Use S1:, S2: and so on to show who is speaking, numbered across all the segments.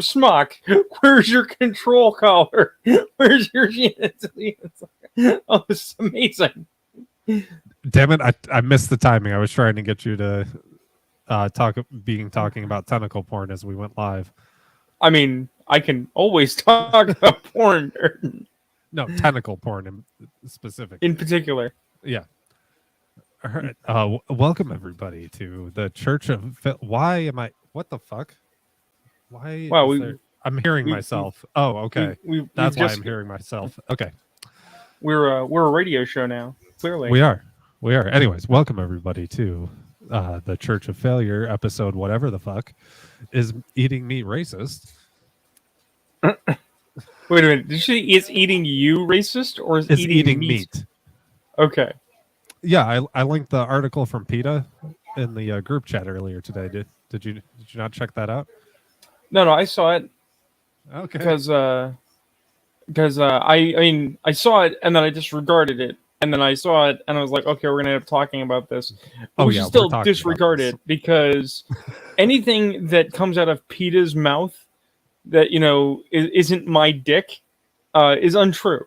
S1: Smock, where's your control collar? Where's your Oh, this is amazing.
S2: Damn it, I missed the timing. I was trying to get you to talking about tentacle porn as we went live.
S1: I mean, I can always talk about porn.
S2: No, tentacle porn in specific.
S1: In particular.
S2: Yeah. All right. Welcome everybody to the Church of Why am I what the fuck? Why
S1: wow,
S2: I'm hearing myself. Okay. That's why I'm hearing myself. Okay.
S1: We're a radio show now. Clearly.
S2: We are. Anyways, welcome everybody to the Church of Failure episode whatever the fuck. Is eating meat racist?
S1: Wait a minute. Did you say is eating you racist or is
S2: eating meat?
S1: Okay.
S2: Yeah, I linked the article from PETA in the group chat earlier today. Did you not check that out?
S1: No, I saw it.
S2: Okay.
S1: Because I saw it and then I disregarded it, and then I saw it and I was like, okay, we're gonna end up talking about this. But we should still disregard it because anything that comes out of PETA's mouth that isn't my dick is untrue.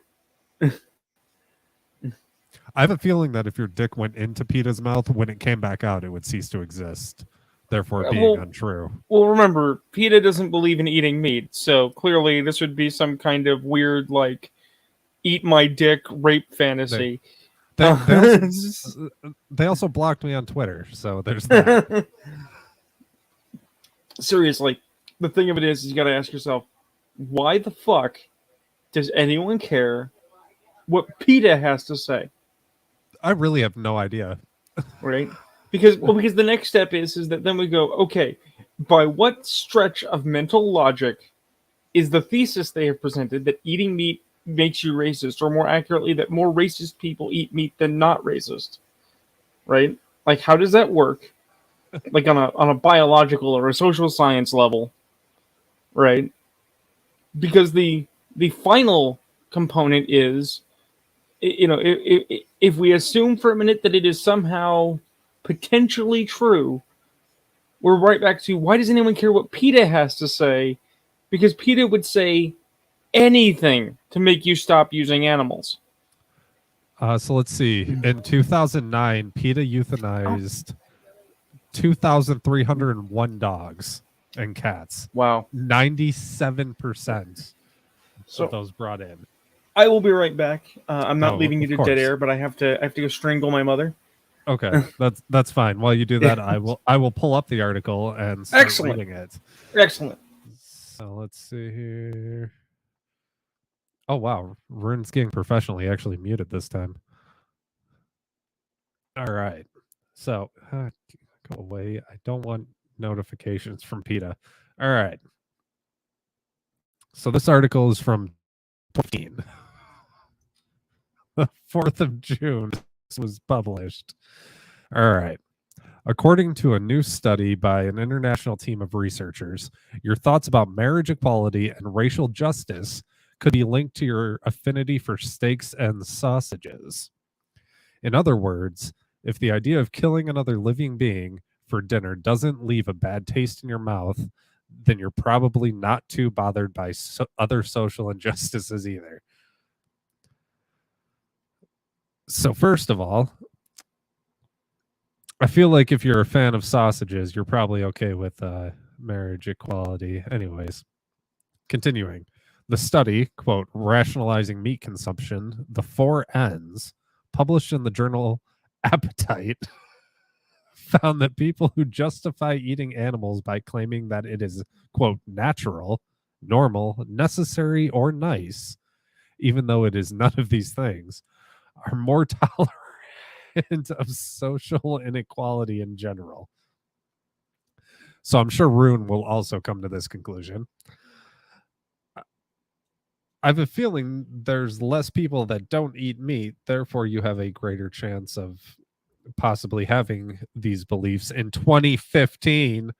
S2: I have a feeling that if your dick went into PETA's mouth, when it came back out, it would cease to exist, therefore being untrue.
S1: Well, remember, PETA doesn't believe in eating meat, so clearly this would be some kind of weird, like, eat my dick rape fantasy.
S2: They also blocked me on Twitter, so there's that.
S1: Seriously, the thing of it is you gotta ask yourself, why the fuck does anyone care what PETA has to say?
S2: I really have no idea.
S1: Right? Because the next step is that then we go, okay, by what stretch of mental logic is the thesis they have presented that eating meat makes you racist, or more accurately, that more racist people eat meat than not racist? Right? Like, how does that work? Like on a biological or a social science level, right? Because the final component is, if we assume for a minute that it is somehow potentially true, we're right back to, why does anyone care what PETA has to say? Because PETA would say anything to make you stop using animals.
S2: So let's see. In 2009, PETA euthanized 2,301 dogs and cats.
S1: Wow.
S2: 97% of those brought in.
S1: I will be right back. I'm not leaving you to dead air, but I have to go strangle my mother.
S2: Okay, that's fine. While you do that, I will pull up the article and start reading it.
S1: Excellent.
S2: So let's see here. Oh wow, Rune's getting professional. He actually muted this time. All right. So go away. I don't want notifications from PETA. All right. So this article is from 2015. The 4th of June this was published. All right. According to a new study by an international team of researchers, your thoughts about marriage equality and racial justice could be linked to your affinity for steaks and sausages. In other words, if the idea of killing another living being for dinner doesn't leave a bad taste in your mouth, then you're probably not too bothered by other social injustices either. So first of all, I feel like if you're a fan of sausages, you're probably okay with marriage equality. Anyways, continuing. The study, quote, Rationalizing Meat Consumption, the 4 N's, published in the journal Appetite, found that people who justify eating animals by claiming that it is, quote, natural, normal, necessary, or nice, even though it is none of these things, are more tolerant of social inequality in general. So I'm sure Rune will also come to this conclusion. I have a feeling there's less people that don't eat meat, therefore you have a greater chance of possibly having these beliefs in 2015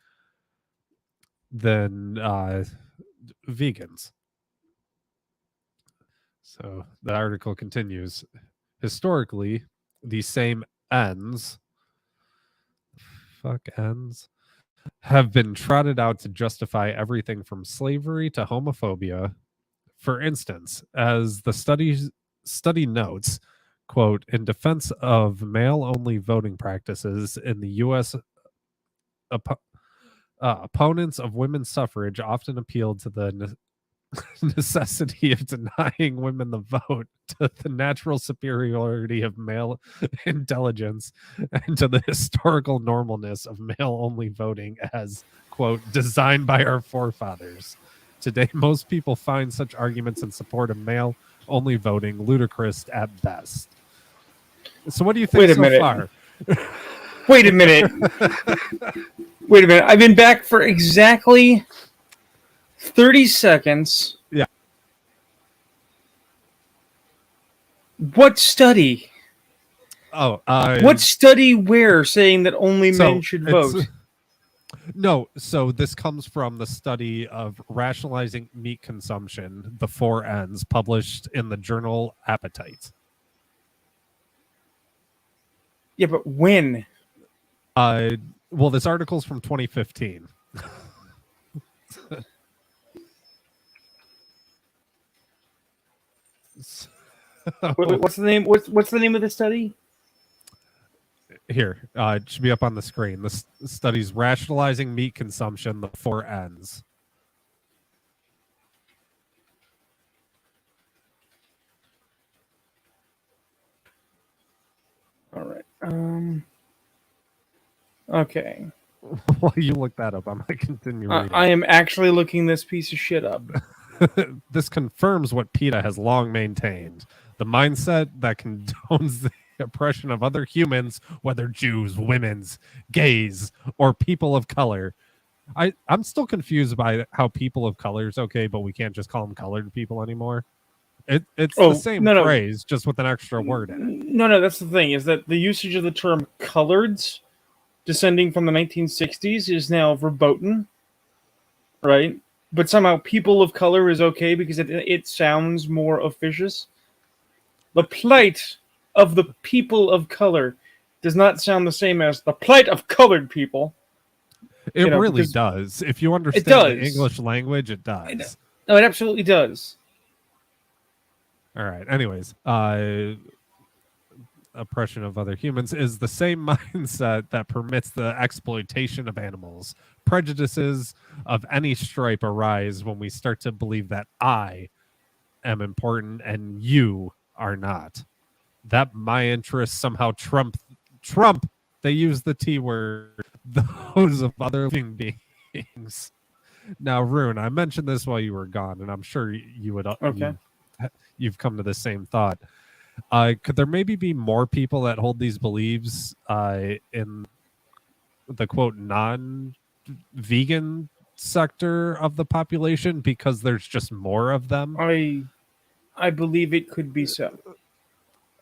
S2: than vegans. So the article continues. Historically, these same ends have been trotted out to justify everything from slavery to homophobia. For instance, as the study notes, quote, in defense of male-only voting practices in the U.S., opponents of women's suffrage often appealed to the necessity of denying women the vote, to the natural superiority of male intelligence, and to the historical normalness of male-only voting as, quote, designed by our forefathers. Today, most people find such arguments in support of male-only voting ludicrous at best. So what do you think
S1: Wait a
S2: so
S1: minute.
S2: far?
S1: Wait a minute. Wait a minute. I've been back for exactly 30 seconds.
S2: Yeah.
S1: What study?
S2: Oh,
S1: What study where saying that only men should vote?
S2: No, so this comes from the study of rationalizing meat consumption, the 4 N's, published in the journal Appetite.
S1: Yeah, but when?
S2: Well, this article's from 2015.
S1: What's the name? What's the name of the study?
S2: Here, it should be up on the screen. This study's rationalizing meat consumption, the 4 N's.
S1: All right. Okay.
S2: While you look that up, I'm going to continue reading.
S1: I am actually looking this piece of shit up.
S2: This confirms what PETA has long maintained. The mindset that condones the oppression of other humans, whether Jews, women's, gays, or people of color. I'm still confused by how people of color is okay, but we can't just call them colored people anymore. It's the same phrase, just with an extra word in it.
S1: No, that's the thing, is that the usage of the term coloreds, descending from the 1960s, is now verboten, right? But somehow people of color is okay because it sounds more officious. The plight of the people of color does not sound the same as the plight of colored people.
S2: It really does. If you understand the English language, it does.
S1: No, it absolutely does.
S2: All right. Anyways, oppression of other humans is the same mindset that permits the exploitation of animals. Prejudices of any stripe arise when we start to believe that I am important and you are not. That my interests somehow trump. They use the T word. Those of other living beings. Now, Rune, I mentioned this while you were gone, and I'm sure you would.
S1: Okay.
S2: You've come to the same thought. Could there maybe be more people that hold these beliefs in the quote non-vegan sector of the population because there's just more of them?
S1: I believe it could be so.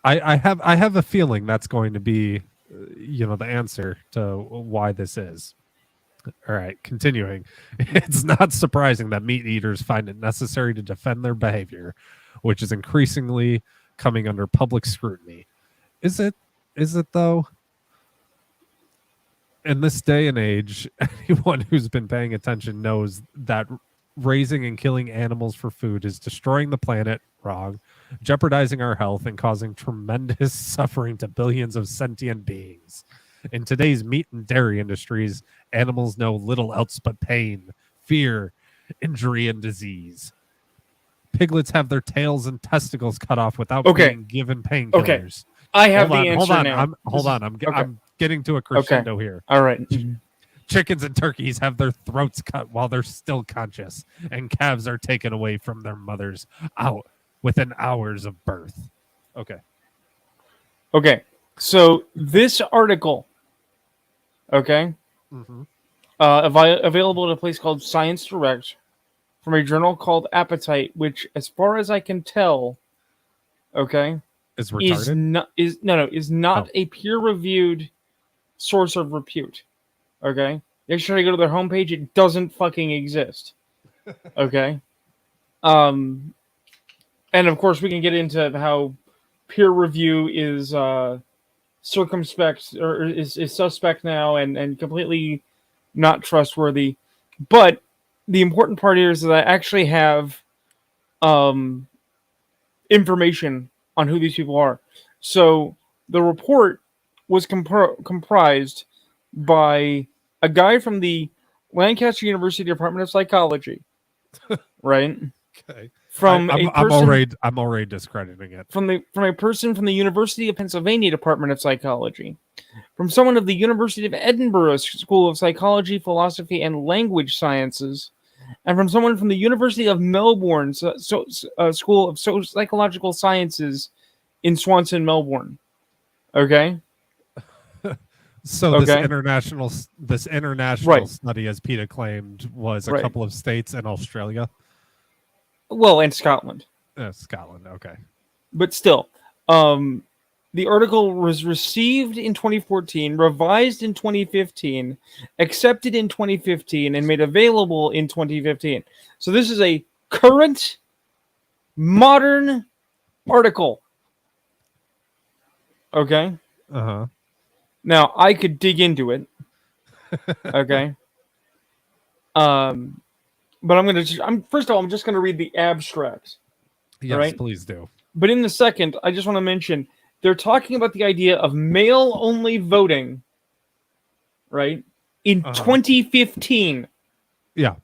S2: I have a feeling that's going to be, the answer to why this is. All right, continuing. It's not surprising that meat eaters find it necessary to defend their behavior, which is increasingly coming under public scrutiny. Is it though? In this day and age, anyone who's been paying attention knows that raising and killing animals for food is destroying the planet, wrong, jeopardizing our health, and causing tremendous suffering to billions of sentient beings. In today's meat and dairy industries, animals know little else but pain, fear, injury, and disease. Piglets have their tails and testicles cut off without being given painkillers.
S1: Okay. I have the answer now.
S2: I'm getting to a crescendo here.
S1: All right.
S2: Chickens and turkeys have their throats cut while they're still conscious, and calves are taken away from their mothers out within hours of birth. Okay.
S1: So this article, available at a place called Science Direct, from a journal called Appetite, which, as far as I can tell,
S2: is retarded.
S1: Is not a peer-reviewed source of repute. Okay, next time you go to their homepage, it doesn't fucking exist. Okay, and of course we can get into how peer review is circumspect or is suspect now and completely not trustworthy. But the important part here is that I actually have information on who these people are. So the report was comprised by a guy from the Lancaster University Department of Psychology, right?
S2: Okay.
S1: From
S2: I'm already discrediting it.
S1: from a person from the University of Pennsylvania Department of Psychology, from someone of the University of Edinburgh School of Psychology, Philosophy, and Language Sciences, and from someone from the University of Melbourne School of Psychological Sciences in Swanson, Melbourne. Okay.
S2: So
S1: Okay.
S2: this international
S1: Right.
S2: study, as Peter claimed, was a
S1: Right.
S2: couple of states in Australia.
S1: Well, and Scotland.
S2: Scotland, okay.
S1: But still, the article was received in 2014, revised in 2015, accepted in 2015, and made available in 2015. So this is a current, modern article. Okay?
S2: Uh-huh.
S1: Now, I could dig into it. Okay? But first of all, I'm just going to read the abstract.
S2: Yes,
S1: right?
S2: please do.
S1: But in the second, I just want to mention, they're talking about the idea of male-only voting, right? In 2015.
S2: Yeah.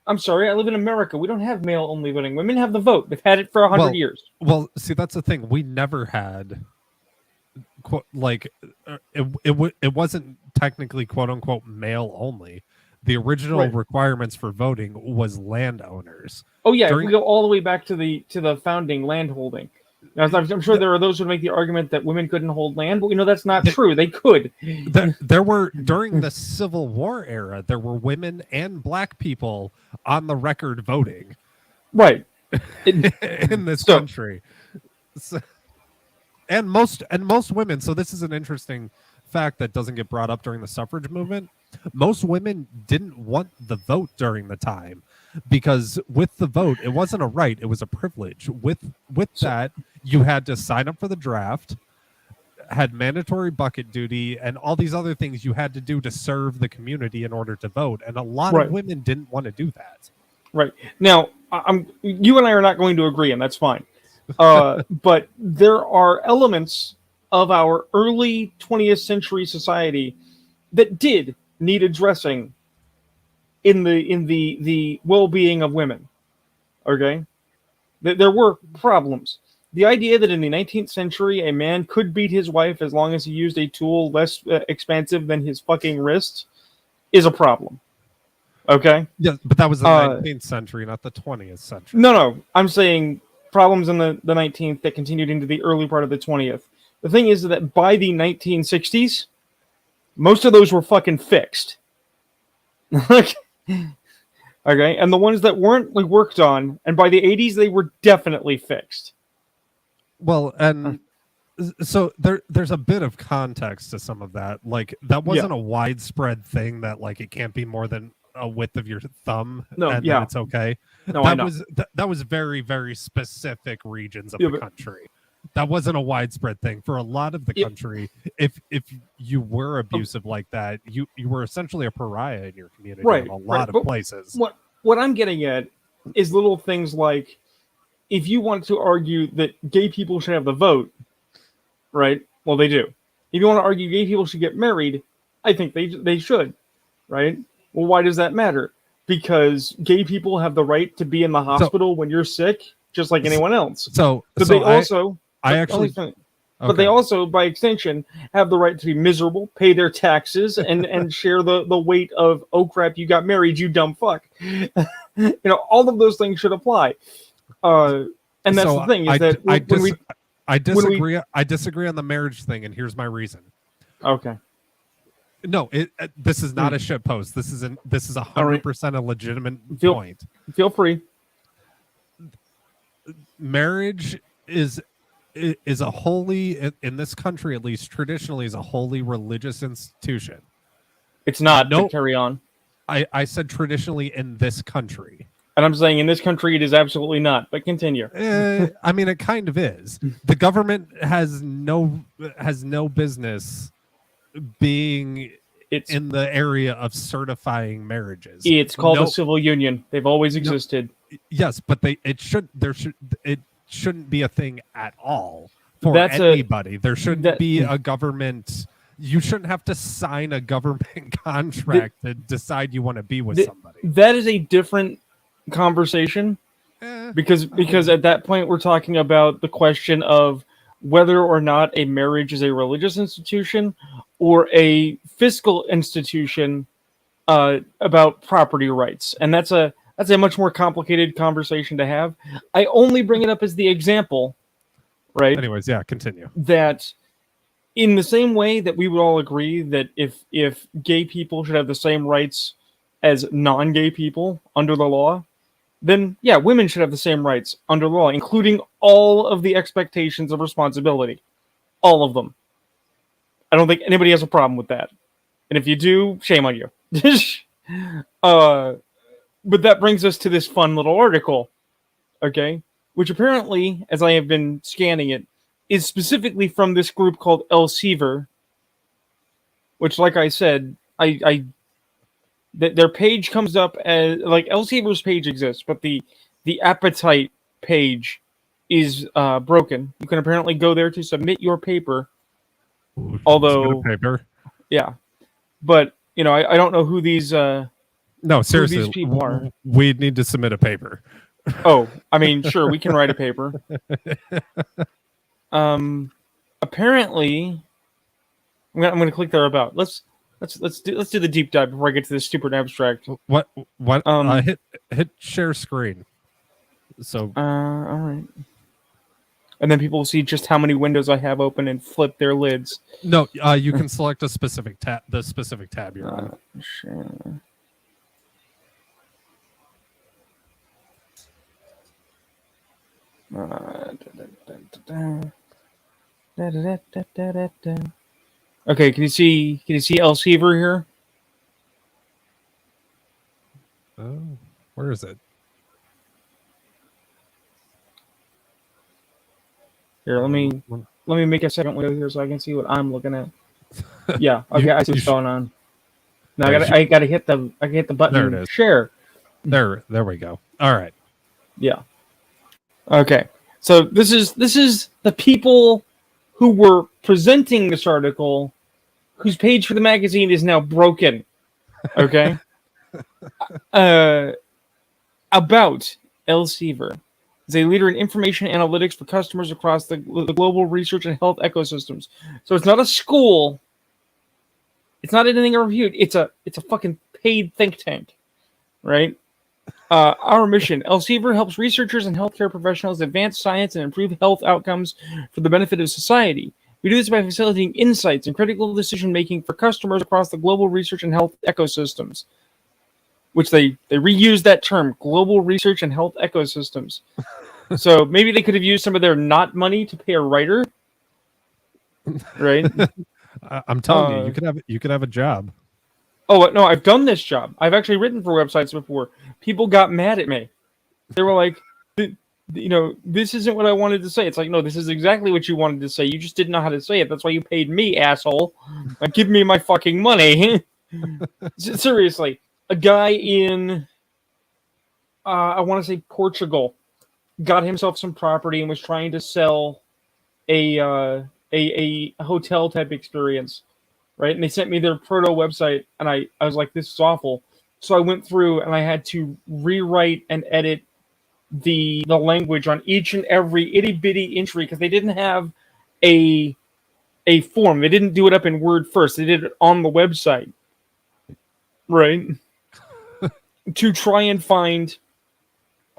S1: I'm sorry, I live in America. We don't have male-only voting. Women have the vote. They've had it for 100 years.
S2: Well, see, that's the thing. We never had, it wasn't technically quote-unquote male-only. The original requirements for voting was landowners.
S1: Oh yeah, if we go all the way back to the founding landholding. Now, I'm sure there are those who make the argument that women couldn't hold land, but we know that's not true. They could.
S2: There were, during the Civil War era, there were women and black people on the record voting.
S1: Right.
S2: In this country. So, and most women, so this is an interesting fact that doesn't get brought up during the suffrage movement. Most women didn't want the vote during the time, because with the vote, it wasn't a right, it was a privilege. With that, you had to sign up for the draft, had mandatory bucket duty, and all these other things you had to do to serve the community in order to vote. And a lot of women didn't want to do that.
S1: Right. Now, you and I are not going to agree, and that's fine. But there are elements of our early 20th century society that did need addressing in the well-being of women. Okay? There were problems. The idea that in the 19th century a man could beat his wife as long as he used a tool less expansive than his fucking wrist is a problem. Okay?
S2: Yeah, but that was the 19th century, not the 20th century.
S1: No. I'm saying problems in the 19th that continued into the early part of the 20th. The thing is that by the 1960s, most of those were fucking fixed. Okay? And the ones that weren't worked on, and by the 80s, they were definitely fixed.
S2: Well, and so there's a bit of context to some of that. Like, that wasn't a widespread thing that, like, it can't be more than a width of your thumb, then it's okay.
S1: No,
S2: that was very, very specific regions of the country. That wasn't a widespread thing. For a lot of the country, if you were abusive like that, you were essentially a pariah in your community in a lot of places.
S1: What I'm getting at is little things like, if you want to argue that gay people should have the vote, right? Well, they do. If you want to argue gay people should get married, I think they should, right? Well, why does that matter? Because gay people have the right to be in the hospital when you're sick, just like anyone else. But they also, by extension, have the right to be miserable, pay their taxes, and share the weight of, oh crap, you got married, you dumb fuck. All of those things should apply. And that's the thing, is that
S2: I disagree on the marriage thing, and here's my reason.
S1: Okay.
S2: No, this is not a shit post. This is 100% a legitimate point.
S1: Feel free.
S2: Marriage is a holy, in this country at least, traditionally is a holy religious institution.
S1: It's not. No, carry on.
S2: I said traditionally in this country.
S1: And I'm saying in this country it is absolutely not, but continue.
S2: I mean, it kind of is. The government has no business being in the area of certifying marriages.
S1: It's called a civil union. They've always existed.
S2: Yes, but it shouldn't be a thing at all for anybody. There shouldn't be a government. You shouldn't have to sign a government contract to decide you want to be with somebody.
S1: That is a different conversation because at that point we're talking about the question of whether or not a marriage is a religious institution or a fiscal institution about property rights, and that's a much more complicated conversation to have. I only bring it up as the example, right?
S2: Anyways, yeah, continue.
S1: That in the same way that we would all agree that if gay people should have the same rights as non-gay people under the law, then yeah, women should have the same rights under the law, including all of the expectations of responsibility. All of them. I don't think anybody has a problem with that. And if you do, shame on you. But that brings us to this fun little article, okay? Which apparently, as I have been scanning it, is specifically from this group called Elsevier, which, like I said, their page comes up as, like, Elsevier's page exists, but the appetite page is broken. You can apparently go there to submit your paper. Although,
S2: paper.
S1: Yeah, but you know, I don't know who these.
S2: No, seriously,
S1: these people are.
S2: We need to submit a paper.
S1: Oh, I mean, sure, we can write a paper. Apparently, I'm gonna click there about. Let's do the deep dive before I get to this stupid abstract.
S2: What? Hit share screen. So.
S1: All right. And then people will see just how many windows I have open and flip their lids.
S2: No, you can select a specific tab. The specific tab you're on.
S1: Sure. Okay, can you see Elsevier here?
S2: Oh, where is it?
S1: Here, let me make a second window here so I can see what I'm looking at. Yeah, okay, I see what's going on. Now I gotta hit the button.
S2: There it is.
S1: Share.
S2: There we go. All right.
S1: Yeah. Okay. So this is the people who were presenting this article, whose page for the magazine is now broken. Okay. About Elsevier. Is a leader in information analytics for customers across the global research and health ecosystems. So it's not a school. It's not anything reviewed. It's a fucking paid think tank, right? Our mission: Elsevier helps researchers and healthcare professionals advance science and improve health outcomes for the benefit of society. We do this by facilitating insights and critical decision making for customers across the global research and health ecosystems. Which they reused that term, global research and health ecosystems. So maybe they could have used some of their not money to pay a writer, right?
S2: I'm telling you could have a job.
S1: Oh no, I've done this job. I've actually written for websites before. People got mad at me. They were like, this isn't what I wanted to say. It's like, no, this is exactly what you wanted to say. You just didn't know how to say it. That's why you paid me, asshole. Like, give me my fucking money. Seriously. A guy in, I want to say Portugal, got himself some property and was trying to sell a hotel type experience, right? And they sent me their proto website, and I was like, this is awful. So I went through and I had to rewrite and edit the language on each and every itty bitty entry because they didn't have a form. They didn't do it up in Word first. They did it on the website, right? To try and find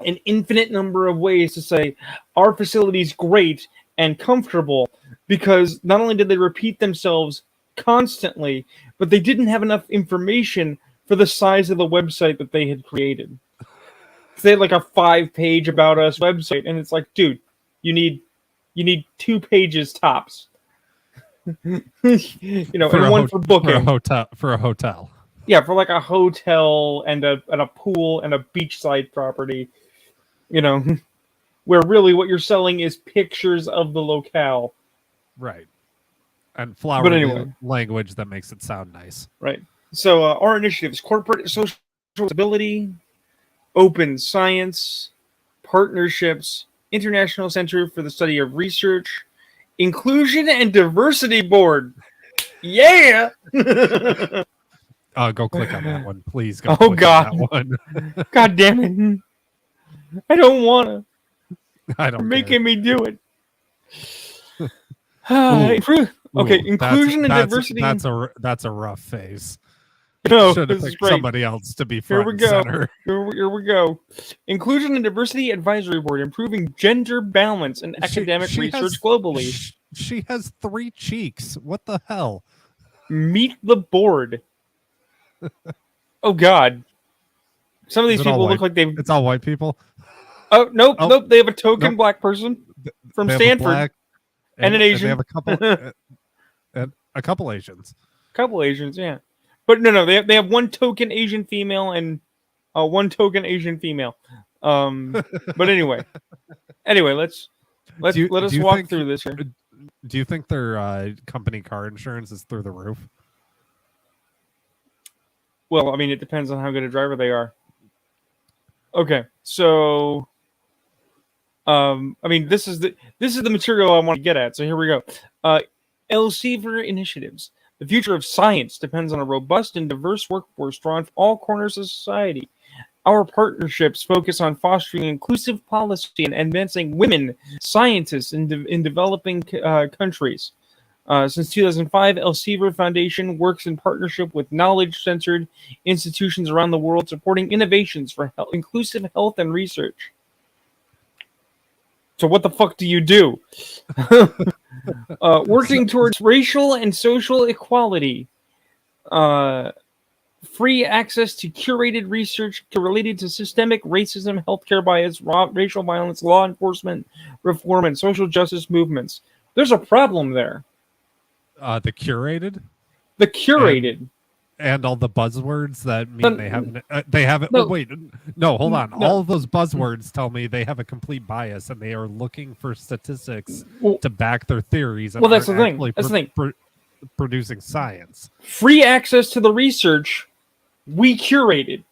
S1: an infinite number of ways to say our facility is great and comfortable, because not only did they repeat themselves constantly, but they didn't have enough information for the size of the website that they had created. They had like a 5-page about us website, and it's like, dude, you need 2 pages tops. And one for booking
S2: for a hotel.
S1: Yeah, for like a hotel and a pool and a beachside property, where really what you're selling is pictures of the locale.
S2: Right. And
S1: But
S2: flowery
S1: anyway.
S2: language that makes it sound nice.
S1: Right. So our initiatives: corporate social responsibility, open science, partnerships, International Center for the Study of Research, Inclusion and Diversity Board. Yeah.
S2: Go click on that one, please. Go
S1: Oh
S2: click
S1: God.
S2: on that one.
S1: God damn it. I don't wanna.
S2: I
S1: You're
S2: don't
S1: making me do it.
S2: Ooh,
S1: Okay,
S2: Ooh,
S1: inclusion and diversity.
S2: That's a rough phase.
S1: No,
S2: Should have
S1: this is
S2: picked
S1: great.
S2: somebody else to be
S1: Here
S2: front
S1: we
S2: and
S1: go.
S2: center.
S1: Here we go. Inclusion and Diversity Advisory Board, improving gender balance in academic research globally.
S2: She has 3 cheeks. What the hell?
S1: Meet the board. Oh God. Some of these people look like they've.
S2: It's all white people.
S1: Oh nope,
S2: Oh,
S1: nope. They have a token
S2: nope.
S1: black person from
S2: They have
S1: Stanford
S2: a black,
S1: and an Asian.
S2: They have a couple, and a couple Asians.
S1: Couple Asians, yeah. But no, they have one token Asian female and one token Asian female. But anyway, let us walk through this here.
S2: Do you think their company car insurance is through the roof?
S1: Well, I mean, it depends on how good a driver they are. Okay, so, I mean, this is the material I want to get at. So here we go. Elsevier initiatives. The future of science depends on a robust and diverse workforce drawn from all corners of society. Our partnerships focus on fostering inclusive policy and advancing women scientists in developing countries. Since 2005, Elsevier Foundation works in partnership with knowledge-centered institutions around the world, supporting innovations for inclusive health and research. So what the fuck do you do? Working towards racial and social equality. Free access to curated research related to systemic racism, healthcare bias, racial violence, law enforcement reform, and social justice movements. There's a problem there.
S2: The curated?
S1: The curated.
S2: And all the buzzwords that mean they haven't.
S1: No,
S2: oh, wait, no, hold on.
S1: No.
S2: All of those buzzwords tell me they have a complete bias and they are looking for statistics to back their theories. And
S1: that's the thing. That's the thing.
S2: Producing science.
S1: Free access to the research we curated.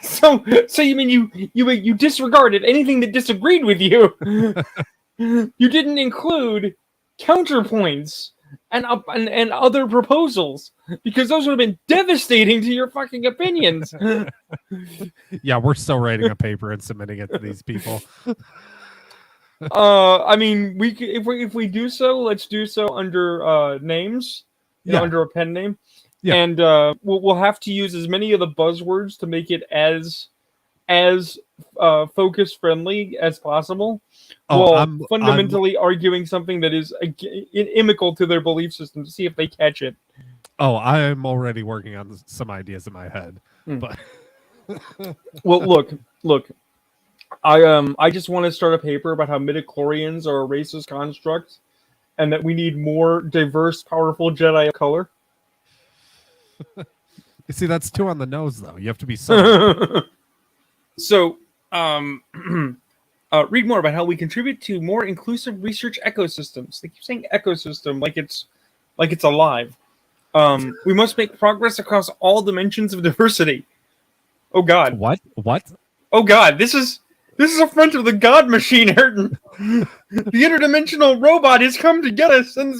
S1: So you mean you disregarded anything that disagreed with you? You didn't include counterpoints and other proposals because those would have been devastating to your fucking opinions.
S2: Yeah, we're still writing a paper and submitting it to these people.
S1: I mean, if we do so, let's do so under names, under a pen name. Yeah. And we'll have to use as many of the buzzwords to make it as focus friendly as possible. I'm fundamentally arguing something that is inimical to their belief system to see if they catch it.
S2: Oh, I'm already working on some ideas in my head. But
S1: well, look. I just want to start a paper about how midichlorians are a racist construct, and that we need more diverse, powerful Jedi of color.
S2: You see, that's too on the nose, though. You have to be subtle.
S1: So, read more about how we contribute to more inclusive research ecosystems. They keep saying ecosystem like it's alive. We must make progress across all dimensions of diversity. Oh God!
S2: What?
S1: Oh God! This is a front of the God machine, Ayrton. The interdimensional robot has come to get us, and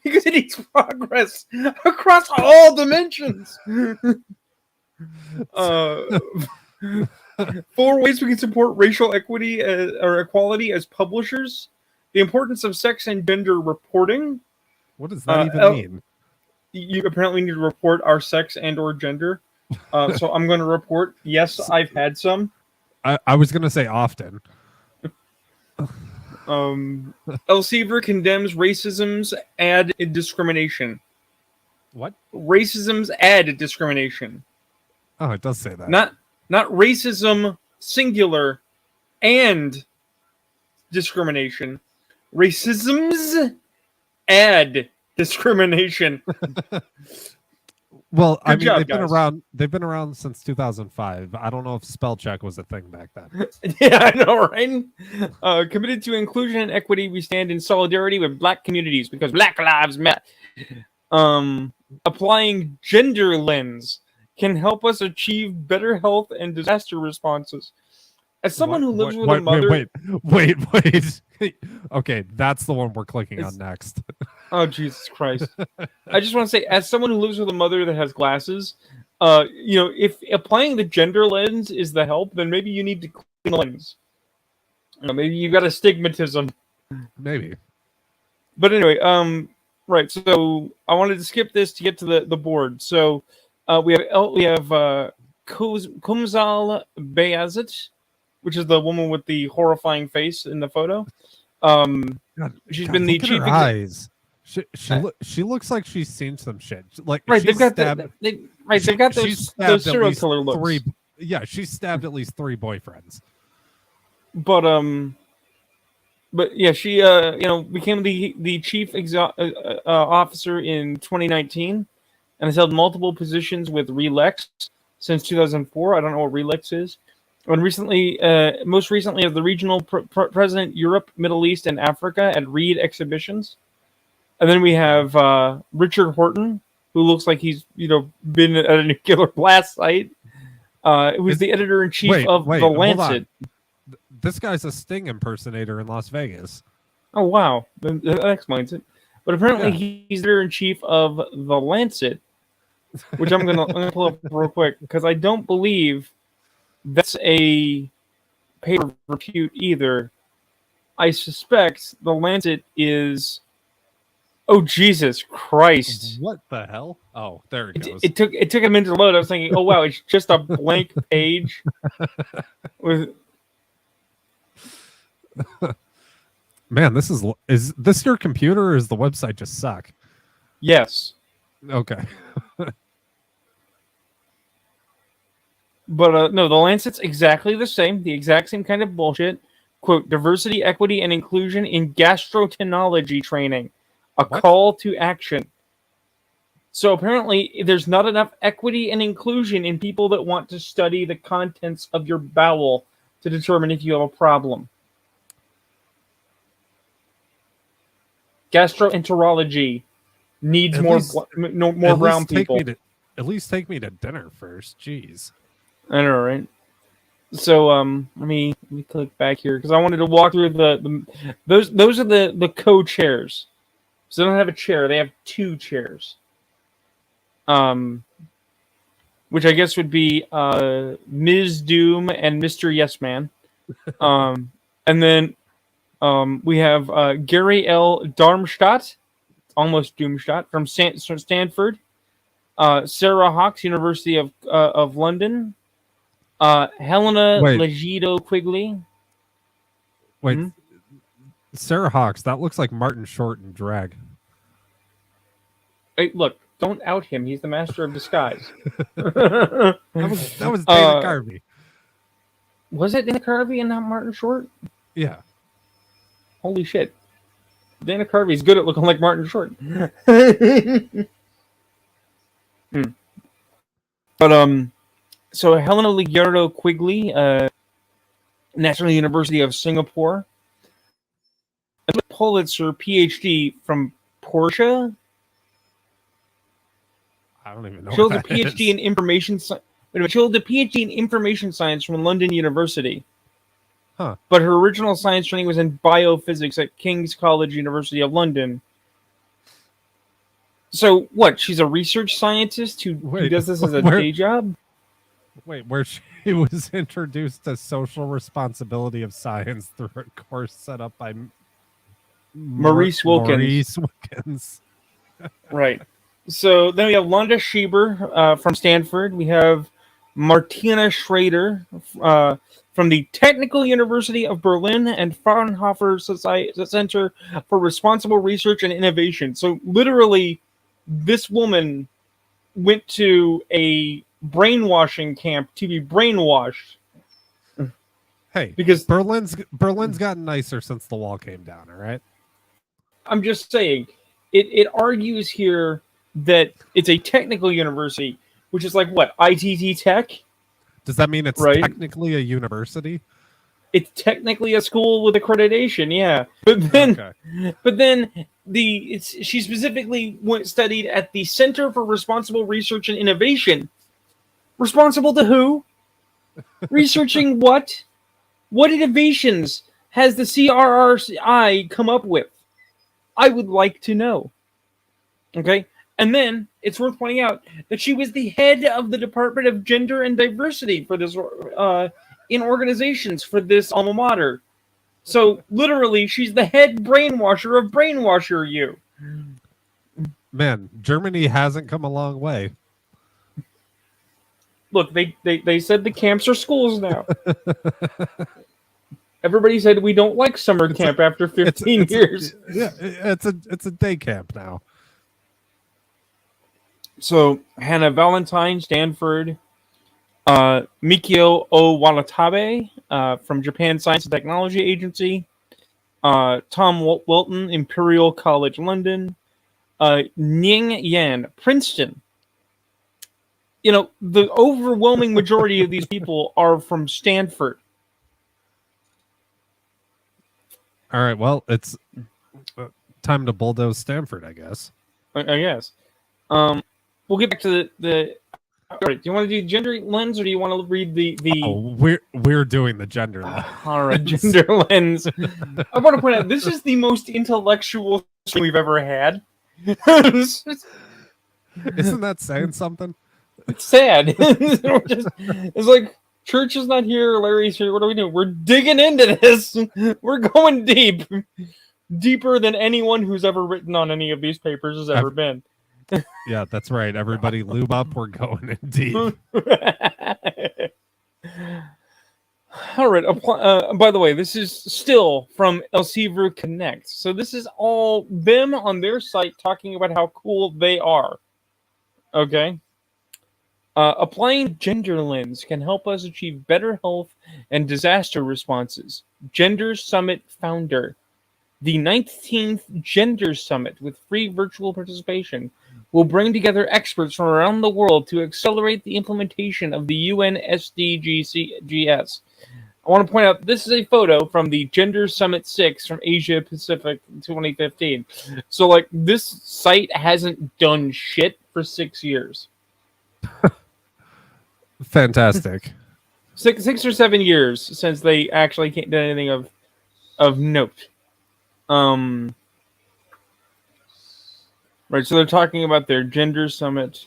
S1: because it needs progress across all dimensions. 4 ways we can support racial equity or equality as publishers. The importance of sex and gender reporting.
S2: What does that even mean?
S1: You apparently need to report our sex and or gender. So I'm going to report. Yes, I've had some.
S2: I was going to say often.
S1: Elsevier condemns racism's ad discrimination.
S2: What?
S1: Racism's ad discrimination.
S2: Oh, it does say that.
S1: Not racism singular and discrimination. Racism's ad discrimination.
S2: Well, I
S1: Good
S2: mean,
S1: job,
S2: they've been
S1: guys.
S2: around. They've been around since 2005. I don't know if spell check was a thing back then.
S1: Yeah, I know, right? Committed to inclusion and equity, we stand in solidarity with Black communities because Black lives matter. Applying gender lens can help us achieve better health and disaster responses. As someone
S2: What?
S1: who lives
S2: What?
S1: with a
S2: Wait!
S1: mother,
S2: Wait! Okay, that's the one we're clicking on next.
S1: oh Jesus Christ! I just want to say, as someone who lives with a mother that has glasses, if applying the gender lens is the help, then maybe you need to clean the lens. Maybe you got astigmatism.
S2: Maybe.
S1: But anyway, right. So I wanted to skip this to get to the board. So we have Kumzal Bayazit, which is the woman with the horrifying face in the photo. She's been the
S2: look at
S1: chief.
S2: her eyes. She looks like she's seen some shit. Like
S1: Right, they've got
S2: stabbed,
S1: they've got those serial killer looks.
S2: She stabbed at least 3 boyfriends.
S1: But yeah, she became the chief officer in 2019, and has held multiple positions with Relex since 2004. I don't know what Relex is. And most recently, as the regional president, Europe, Middle East, and Africa at Reed Exhibitions. And then we have Richard Horton, who looks like he's been at a nuclear blast site. Who's the editor in chief of The Lancet.
S2: This guy's a Sting impersonator in Las Vegas.
S1: Oh wow, that explains it. But apparently he's editor in chief of The Lancet, which I'm gonna pull up real quick because I don't believe that's a paper of repute either. I suspect The Lancet is. Oh Jesus Christ!
S2: What the hell? Oh, there it goes.
S1: It took a minute to load. I was thinking, oh wow, it's just a blank page with.
S2: Man, is this your computer or is the website just suck?
S1: Yes.
S2: Okay.
S1: But no, the Lancet's exactly the exact same kind of bullshit. Quote, diversity, equity, and inclusion in gastroenterology training. A call to action. So apparently there's not enough equity and inclusion in people that want to study the contents of your bowel to determine if you have a problem. Gastroenterology needs more brown people.
S2: At least take me to dinner first. Jeez.
S1: I know, right? So let me click back here because I wanted to walk through those are the co-chairs. So they don't have a chair; they have 2 chairs. Which I guess would be Ms. Doom and Mr. Yes Man. And then we have Gary L. Darmstadt, almost Doomstadt, from Stanford. Sarah Hawkes, University of London. Helena Legido Quigley.
S2: Wait, Sarah Hawkes. That looks like Martin Short in drag.
S1: Hey, look, don't out him. He's the master of disguise.
S2: that was Dana Carvey.
S1: Was it Dana Carvey and not Martin Short?
S2: Yeah.
S1: Holy shit. Dana Carvey's good at looking like Martin Short. But so Helena Legiardo Quigley, National University of Singapore, Pulitzer PhD from Porsche.
S2: I don't even know.
S1: She holds a PhD in information. She holds a PhD in information science from London University.
S2: Huh.
S1: But her original science training was in biophysics at King's College, University of London. So what? She's a research scientist who does this as a day job?
S2: Wait, where she was introduced to social responsibility of science through a course set up by
S1: Maurice Wilkins.
S2: Maurice Wilkins.
S1: Right. So then we have Londa Schieber from Stanford. We have Martina Schrader from the Technical University of Berlin and Fraunhofer Center for Responsible Research and Innovation. So literally, this woman went to a brainwashing camp to be brainwashed.
S2: Hey,
S1: because
S2: Berlin's gotten nicer since the wall came down. All right.
S1: I'm just saying, it argues here that it's a technical university, which is like what, ITT Tech,
S2: Does that mean it's
S1: right?
S2: technically a university?
S1: It's technically a school with accreditation, yeah. But then she specifically studied at the Center for Responsible Research and Innovation. Responsible to who? Researching what? What innovations has the CRRI come up with? I would like to know. Okay? And then it's worth pointing out that she was the head of the Department of Gender and Diversity for this in organizations for this alma mater. So literally, she's the head brainwasher of Brainwasher U.
S2: Man, Germany hasn't come a long way.
S1: Look, they said the camps are schools now. Everybody said we don't like summer camp after 15 years.
S2: It's a day camp now.
S1: So Hannah Valentine, Stanford, Mikio Owatabe from Japan Science and Technology Agency, Tom Wilton, Imperial College London, Ning Yan, Princeton. You know, the overwhelming majority of these people are from Stanford.
S2: All right, well, it's time to bulldoze Stanford, I guess.
S1: I guess. We'll get back to the all right, do you want to do gender lens, or do you want to read the?
S2: Oh, we're doing the gender lens.
S1: All right, gender lens. I want to point out this is the most intellectual thing we've ever had.
S2: Isn't that saying something?
S1: It's sad. It's like church is not here, Larry's here. What are we doing? We're digging into this. We're going deep, deeper than anyone who's ever written on any of these papers has ever been.
S2: Yeah, that's right. Everybody lube up. We're going in deep.
S1: All right. By the way, this is still from Elsevier Connect. So this is all them on their site talking about how cool they are. Okay. Applying gender lens can help us achieve better health and disaster responses. Gender Summit founder. The 19th Gender Summit with free virtual participation will bring together experts from around the world to accelerate the implementation of the UN SDGs. I want to point out this is a photo from the Gender Summit 6 from Asia Pacific 2015. So, like, this site hasn't done shit for 6 years.
S2: Fantastic.
S1: 6 or 7 years since they actually can't do anything of note. Right, so they're talking about their gender summit.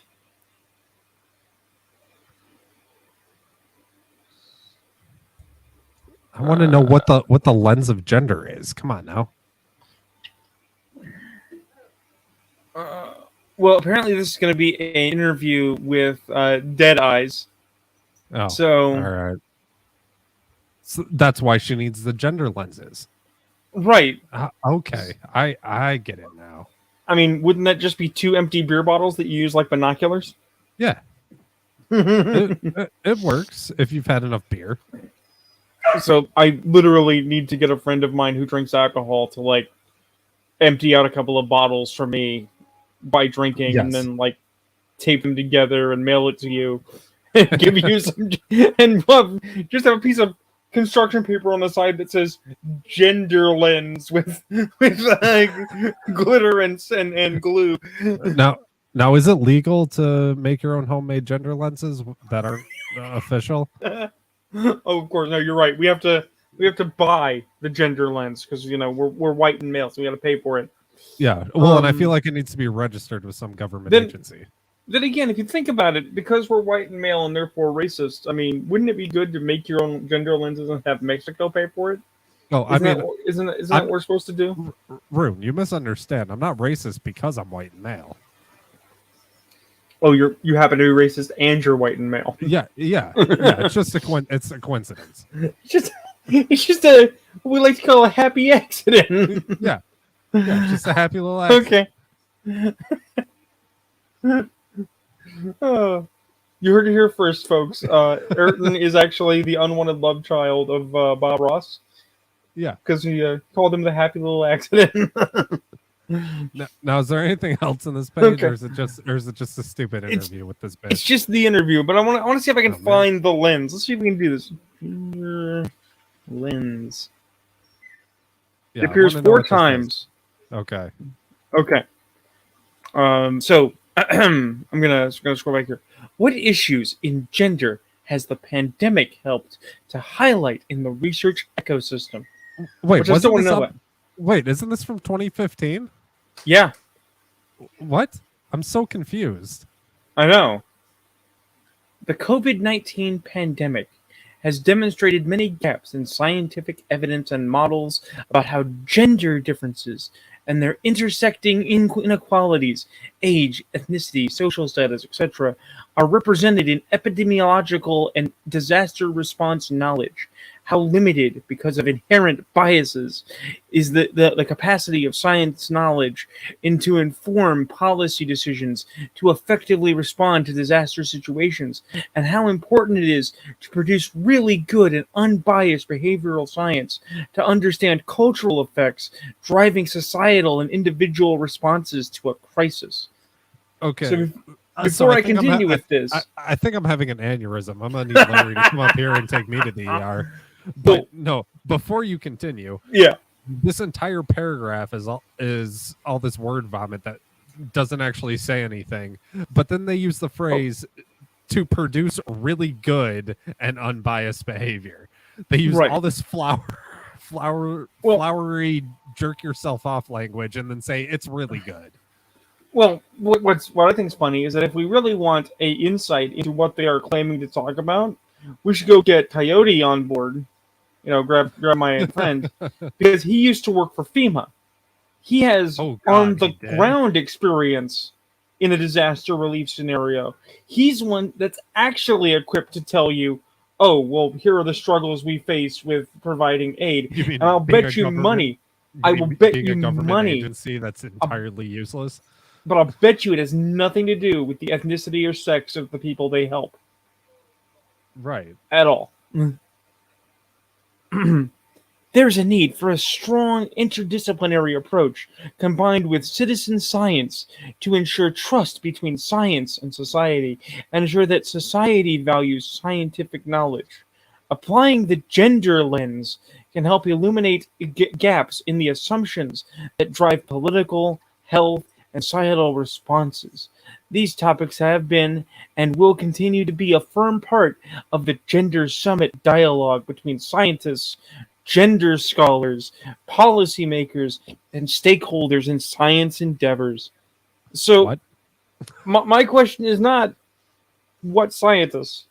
S2: I want to know what the lens of gender is. Come on now.
S1: Well, apparently this is going to be an interview with Dead Eyes.
S2: Oh,
S1: so
S2: all right. So that's why she needs the gender lenses.
S1: Right.
S2: Okay, I get it now.
S1: I mean, wouldn't that just be 2 empty beer bottles that you use like binoculars?
S2: Yeah. it works if you've had enough beer.
S1: So I literally need to get a friend of mine who drinks alcohol to like empty out a couple of bottles for me by drinking,
S2: yes.
S1: And then like tape them together and mail it to you and give you some and just have a piece of construction paper on the side that says gender lens with glitter and glue.
S2: Now is it legal to make your own homemade gender lenses that aren't official?
S1: Oh, of course. No, you're right. We have to buy the gender lens because we're white and male, so we got to pay for it.
S2: Yeah. Well, and I feel like it needs to be registered with some government agency.
S1: Then again, if you think about it, because we're white and male and therefore racist, I mean, wouldn't it be good to make your own gender lenses and have Mexico pay for it?
S2: Oh,
S1: isn't that what we're supposed to do?
S2: Rune, you misunderstand. I'm not racist because I'm white and male.
S1: Oh, you happen to be racist and you're white and male.
S2: Yeah. It's just it's a coincidence.
S1: It's just a what we like to call a happy accident.
S2: Yeah, just a happy little accident.
S1: Okay. Oh, you heard it here first, folks. Ayrton is actually the unwanted love child of Bob Ross.
S2: Yeah,
S1: because he called him the happy little accident.
S2: Now, is there anything else in this page,
S1: Okay.
S2: or is it just a stupid interview with this bitch?
S1: It's just the interview, but I want to see if I can
S2: Oh, man.
S1: find the lens. Let's see if we can do this. Lens.
S2: Yeah,
S1: It
S2: I
S1: appears
S2: wanna know
S1: 4
S2: what this is.
S1: times.
S2: Okay.
S1: Okay. So I'm gonna scroll back here. What issues in gender has the pandemic helped to highlight in the research ecosystem?
S2: Wait,
S1: Which I still
S2: wasn't
S1: want to
S2: this
S1: know
S2: up?
S1: about.
S2: Wait, isn't this from 2015?
S1: Yeah,
S2: What? I'm so confused.
S1: I know. The COVID-19 pandemic has demonstrated many gaps in scientific evidence and models about how gender differences and their intersecting inequalities, age, ethnicity, social status, etc., are represented in epidemiological and disaster response knowledge. How limited, because of inherent biases, is the capacity of science knowledge to inform policy decisions to effectively respond to disaster situations, and how important it is to produce really good and unbiased behavioral science to understand cultural effects driving societal and individual responses to a crisis.
S2: Okay.
S1: So
S2: So
S1: before I
S2: think
S1: continue with this,
S2: I think I'm having an aneurysm. I'm gonna need Larry to come up here and take me to the ER. But no, before you continue,
S1: yeah,
S2: this entire paragraph is all this word vomit that doesn't actually say anything. But then they use the phrase to produce really good and unbiased behavior. They use all this flowery jerk yourself off language and then say it's really good.
S1: Well, what I think is funny is that if we really want a insight into what they are claiming to talk about, we should go get Coyote on board. Grab my friend, because he used to work for FEMA. He has on the ground experience in a disaster relief scenario. He's one that's actually equipped to tell you, oh, well, here are the struggles we face with providing aid. And I'll bet you money. I will bet you money.
S2: Agency that's entirely useless.
S1: But I'll bet you it has nothing to do with the ethnicity or sex of the people they help.
S2: Right.
S1: At all. There's a need for a strong interdisciplinary approach combined with citizen science to ensure trust between science and society and ensure that society values scientific knowledge. Applying the gender lens can help illuminate gaps in the assumptions that drive political, health, and societal responses. These topics have been and will continue to be a firm part of the Gender Summit dialogue between scientists, gender scholars, policymakers, and stakeholders in science endeavors. So, my question is not what scientists,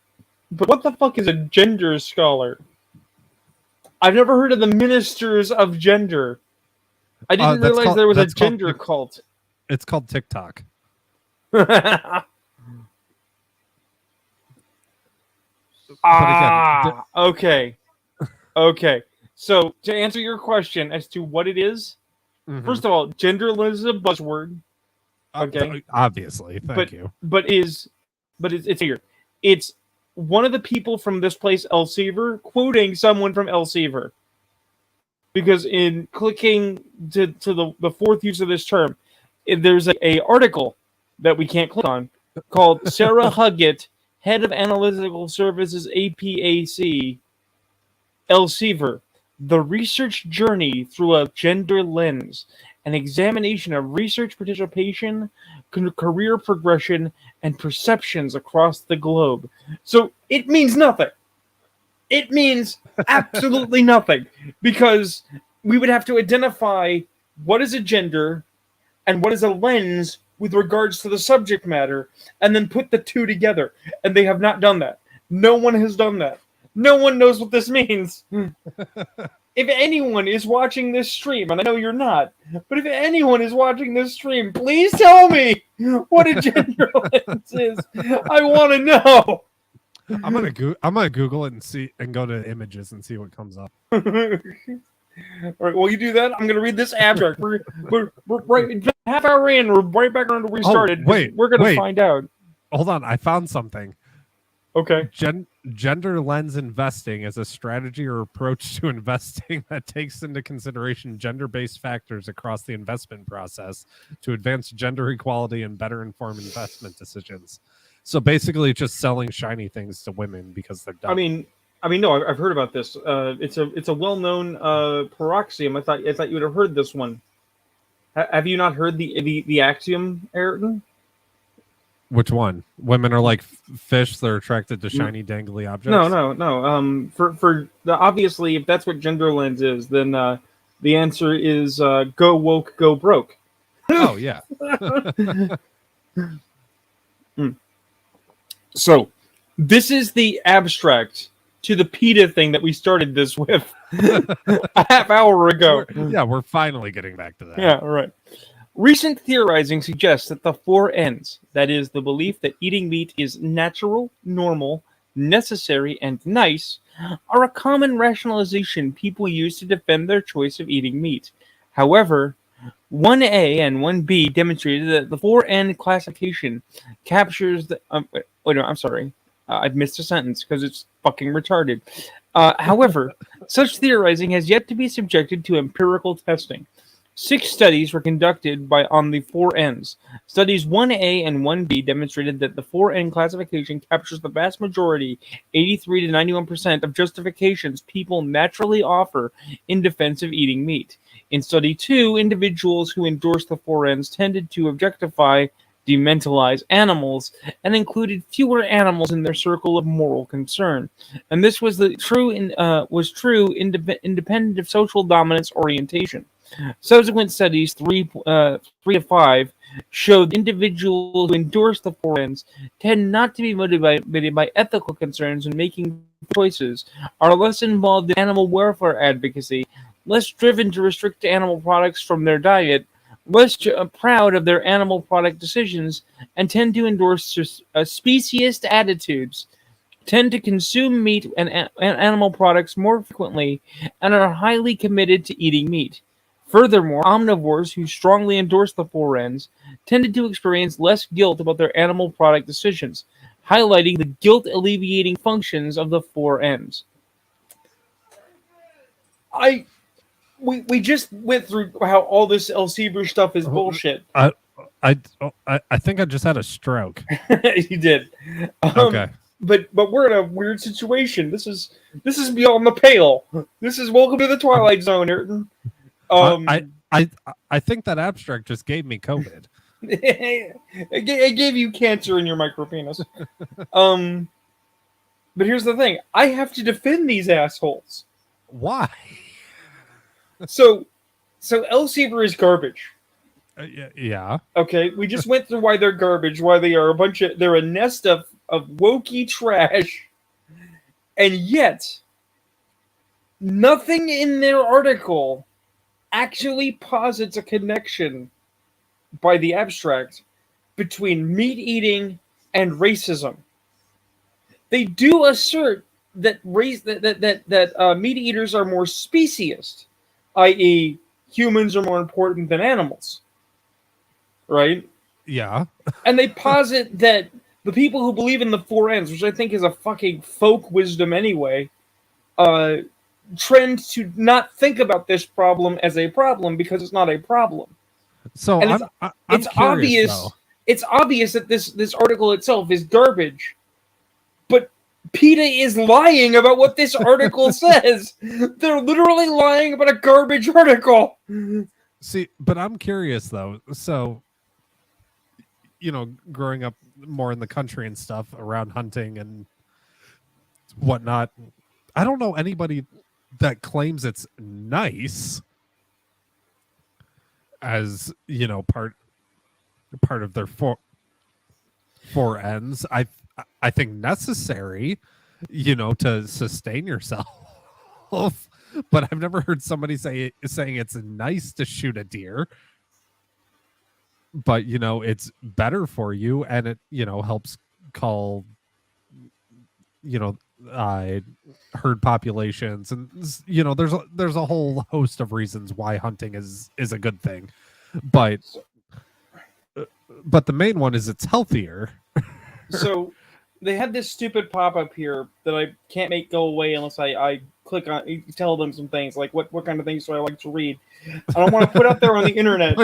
S1: but what the fuck is a gender scholar? I've never heard of the ministers of gender. I didn't realize there was a gender cult.
S2: It's called TikTok.
S1: Okay. So to answer your question as to what it is, first of all, genderless is a buzzword. Okay,
S2: obviously, thank you.
S1: But it's here. It's one of the people from this place, Elsevier, quoting someone from Elsevier. Because in clicking to the fourth use of this term, there's a article that we can't click on called Sarah Huggett, Head of Analytical Services, APAC, Elsevier, The Research Journey Through a Gender Lens, an examination of research participation, career progression, and perceptions across the globe. So it means nothing. It means absolutely nothing, because we would have to identify what is a gender and what is a lens with regards to the subject matter, and then put the two together. And they have not done that. No one has done that. No one knows what this means. If anyone is watching this stream, and I know you're not, but if anyone is watching this stream, please tell me what a gender lens is. I want to know.
S2: I'm gonna Google it and see, and go to images and see what comes up.
S1: All right, while you do that, I'm going to read this abstract. We're right half hour in. We're right back around where we started.
S2: Wait,
S1: we're going to find out.
S2: Hold on, I found something.
S1: Okay.
S2: Gender lens investing is a strategy or approach to investing that takes into consideration gender-based factors across the investment process to advance gender equality and better inform investment decisions. So basically, just selling shiny things to women because they're dumb.
S1: No, I've heard about this. It's a well-known paroxysm. I thought you would have heard this one. Have you not heard the axiom, Ayrton?
S2: Which one? Women are like fish; they're attracted to shiny, dangly objects.
S1: No. For the obviously, if that's what gender lens is, then the answer is go woke, go broke.
S2: Oh yeah.
S1: So, this is the abstract to the PETA thing that we started this with a half hour ago.
S2: We're finally getting back to that.
S1: Yeah, right. Recent theorizing suggests that the four N's, that is, the belief that eating meat is natural, normal, necessary, and nice, are a common rationalization people use to defend their choice of eating meat. However, 1A and 1B demonstrated that the 4N classification captures the... I'm sorry. I've missed a sentence because it's fucking retarded. However, such theorizing has yet to be subjected to empirical testing. 6 studies were conducted on the 4Ns. Studies 1A and 1B demonstrated that the 4N classification captures the vast majority, 83 to 91%, of justifications people naturally offer in defense of eating meat. In Study 2, individuals who endorsed the 4Ns tended to objectify, dementalize animals, and included fewer animals in their circle of moral concern. And this was true independent of social dominance orientation. Subsequent studies, 3 to 5, showed individuals who endorse the 4Ns tend not to be motivated by ethical concerns when making choices, are less involved in animal welfare advocacy, less driven to restrict animal products from their diet, less proud of their animal product decisions, and tend to endorse speciesist attitudes, tend to consume meat and animal products more frequently, and are highly committed to eating meat. Furthermore, omnivores who strongly endorse the 4Ns tended to experience less guilt about their animal product decisions, highlighting the guilt-alleviating functions of the 4Ns. We just went through how all this El Cibra stuff is bullshit.
S2: I think I just had a stroke.
S1: You did.
S2: Okay.
S1: But we're in a weird situation. This is beyond the pale. This is welcome to the Twilight Zone, Ayrton.
S2: I think that abstract just gave me COVID.
S1: It gave you cancer in your micropenis. But here's the thing: I have to defend these assholes.
S2: Why?
S1: So El Cibra is garbage.
S2: Yeah.
S1: Okay, we just went through why they're garbage. Why they're a nest of wokey trash, and yet nothing in their article actually posits a connection by the abstract between meat eating and racism. They do assert that meat eaters are more speciesist, i.e., humans are more important than animals, right?
S2: Yeah.
S1: And they posit that the people who believe in the 4Ns, which I think is a fucking folk wisdom anyway, trend to not think about this problem as a problem because it's not a problem.
S2: So
S1: and it's obvious.
S2: Though.
S1: It's obvious that this article itself is garbage, but PETA is lying about what this article says. They're literally lying about a garbage article.
S2: See, but I'm curious though. So, growing up more in the country and stuff around hunting and whatnot, I don't know anybody that claims it's nice as part of their four ends. I think necessary to sustain yourself, but I've never heard somebody saying it's nice to shoot a deer, but it's better for you and it helps call herd populations, and there's a whole host of reasons why hunting is a good thing, but the main one is it's healthier.
S1: So they had this stupid pop-up here that I can't make go away unless I click on, tell them some things, like what kind of things do I like to read. I don't want to put out there on the internet.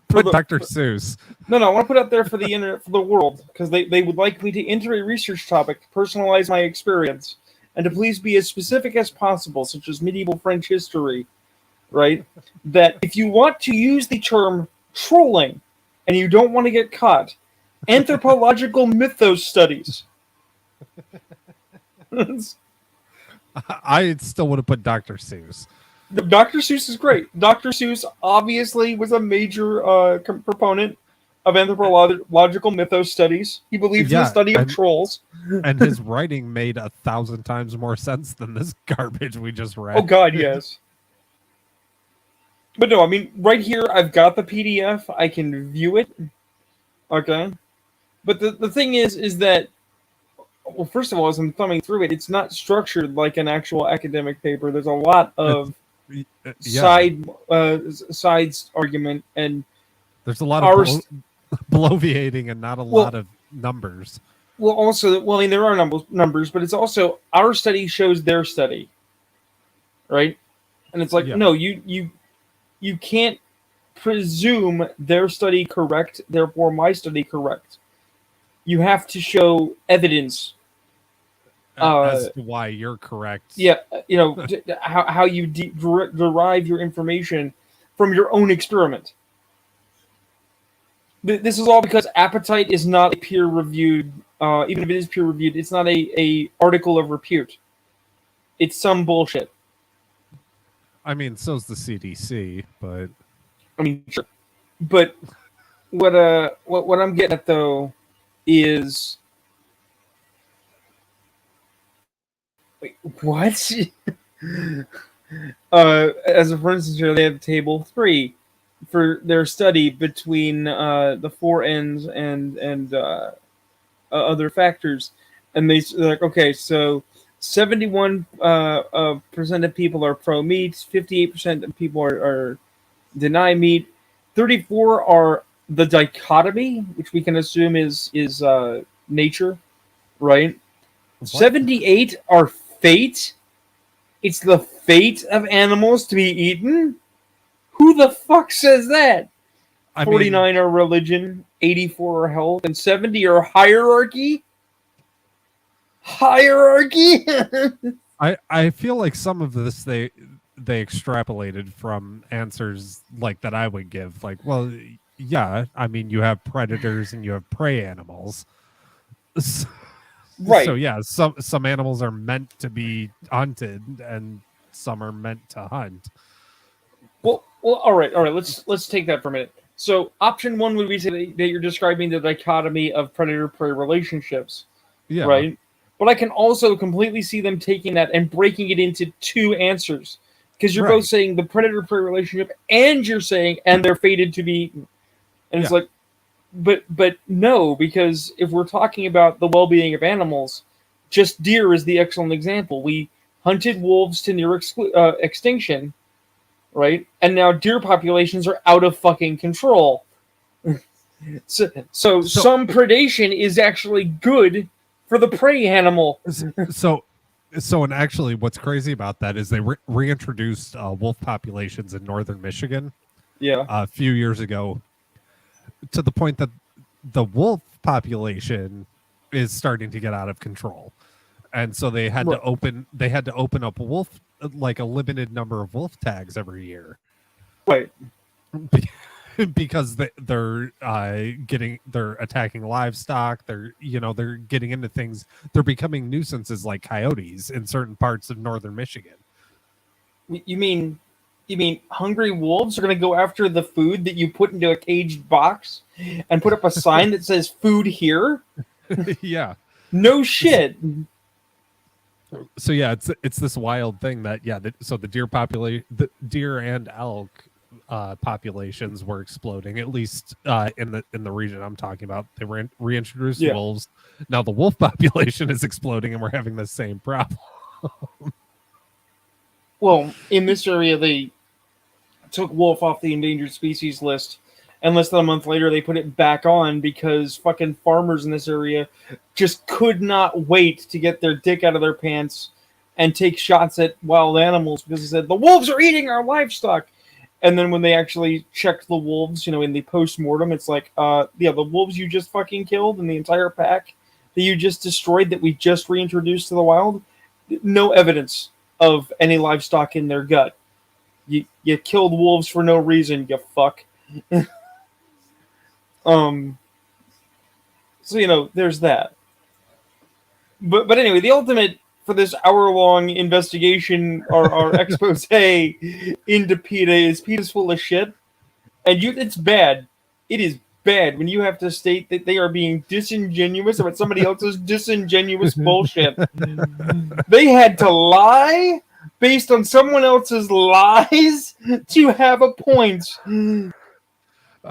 S2: Put Dr. Seuss.
S1: No, I want to put out there for the internet, for the world, because they would like me to enter a research topic, personalize my experience, and to please be as specific as possible, such as medieval French history, right? That if you want to use the term trolling and you don't want to get caught, anthropological mythos studies.
S2: I still would have put Dr. Seuss.
S1: Dr. Seuss is great. Dr. Seuss obviously was a major proponent of anthropological mythos studies. He believed in the study of trolls.
S2: And his writing made 1,000 times more sense than this garbage we just read.
S1: Oh, God, yes. But no, I mean, right here, I've got the PDF. I can view it. Okay. But the thing is that, well, first of all, as I'm thumbing through it, it's not structured like an actual academic paper. There's a lot of sides argument, and
S2: there's a lot of bloviating and not a lot of numbers.
S1: Well, also, I mean, there are numbers, but it's also our study shows their study, right? And it's like, no, you can't presume their study correct, therefore my study correct. You have to show evidence
S2: as to why you're correct.
S1: Yeah, you know, how you derive your information from your own experiment. This is all because Appetite is not a peer-reviewed, even if it is peer-reviewed, it's not a article of repute. It's some bullshit.
S2: I mean, so's the CDC, but...
S1: I mean, sure. But what I'm getting at, though, is... Wait, what? As a for instance, here they have table 3 for their study between the 4 ends and other factors, and they're like, okay, so 71% of people are pro meat, 58% of people are deny meat, 34 are the dichotomy, which we can assume is nature, right? What? 78 are fate. It's the fate of animals to be eaten. Who the fuck says that? 49 are religion, 84 are health, and 70 are hierarchy. Hierarchy.
S2: I feel like some of this they extrapolated from answers like that I would give. Like, well, yeah, I mean, you have predators and you have prey animals.
S1: Right.
S2: So yeah, some animals are meant to be hunted and some are meant to hunt.
S1: Well, all right. Let's take that for a minute. So option 1 would be that you're describing the dichotomy of predator-prey relationships, right? But I can also completely see them taking that and breaking it into 2 answers, because you're both saying the predator-prey relationship and you're saying and they're fated to be eaten, and it's like, but no, because if we're talking about the well-being of animals, just deer is the excellent example. We hunted wolves to near extinction. Right? And now deer populations are out of fucking control. So some predation is actually good for the prey animal.
S2: So and actually what's crazy about that is they reintroduced wolf populations in northern Michigan a few years ago, to the point that the wolf population is starting to get out of control. And so they had to open up wolf, like a limited number of wolf tags every year,
S1: right?
S2: Because they're attacking livestock. They're getting into things. They're becoming nuisances like coyotes in certain parts of northern Michigan.
S1: You mean hungry wolves are going to go after the food that you put into a caged box and put up a sign that says "food here"?
S2: Yeah.
S1: No shit.
S2: So yeah, it's this wild thing that so the deer and elk populations were exploding, at least in the region I'm talking about. They reintroduced wolves. Now the wolf population is exploding, and we're having the same problem.
S1: Well, in this area, they took wolf off the endangered species list and less than a month later they put it back on because fucking farmers in this area just could not wait to get their dick out of their pants and take shots at wild animals because they said the wolves are eating our livestock. And then when they actually checked the wolves, in the post-mortem, it's like, the wolves you just fucking killed and the entire pack that you just destroyed that we just reintroduced to the wild, no evidence of any livestock in their gut. You killed wolves for no reason, you fuck. So, there's that. But anyway, the ultimate for this hour-long investigation or expose into PETA is PETA's full of shit. And it's bad. It is bad when you have to state that they are being disingenuous about somebody else's disingenuous bullshit. They had to lie based on someone else's lies to have a point.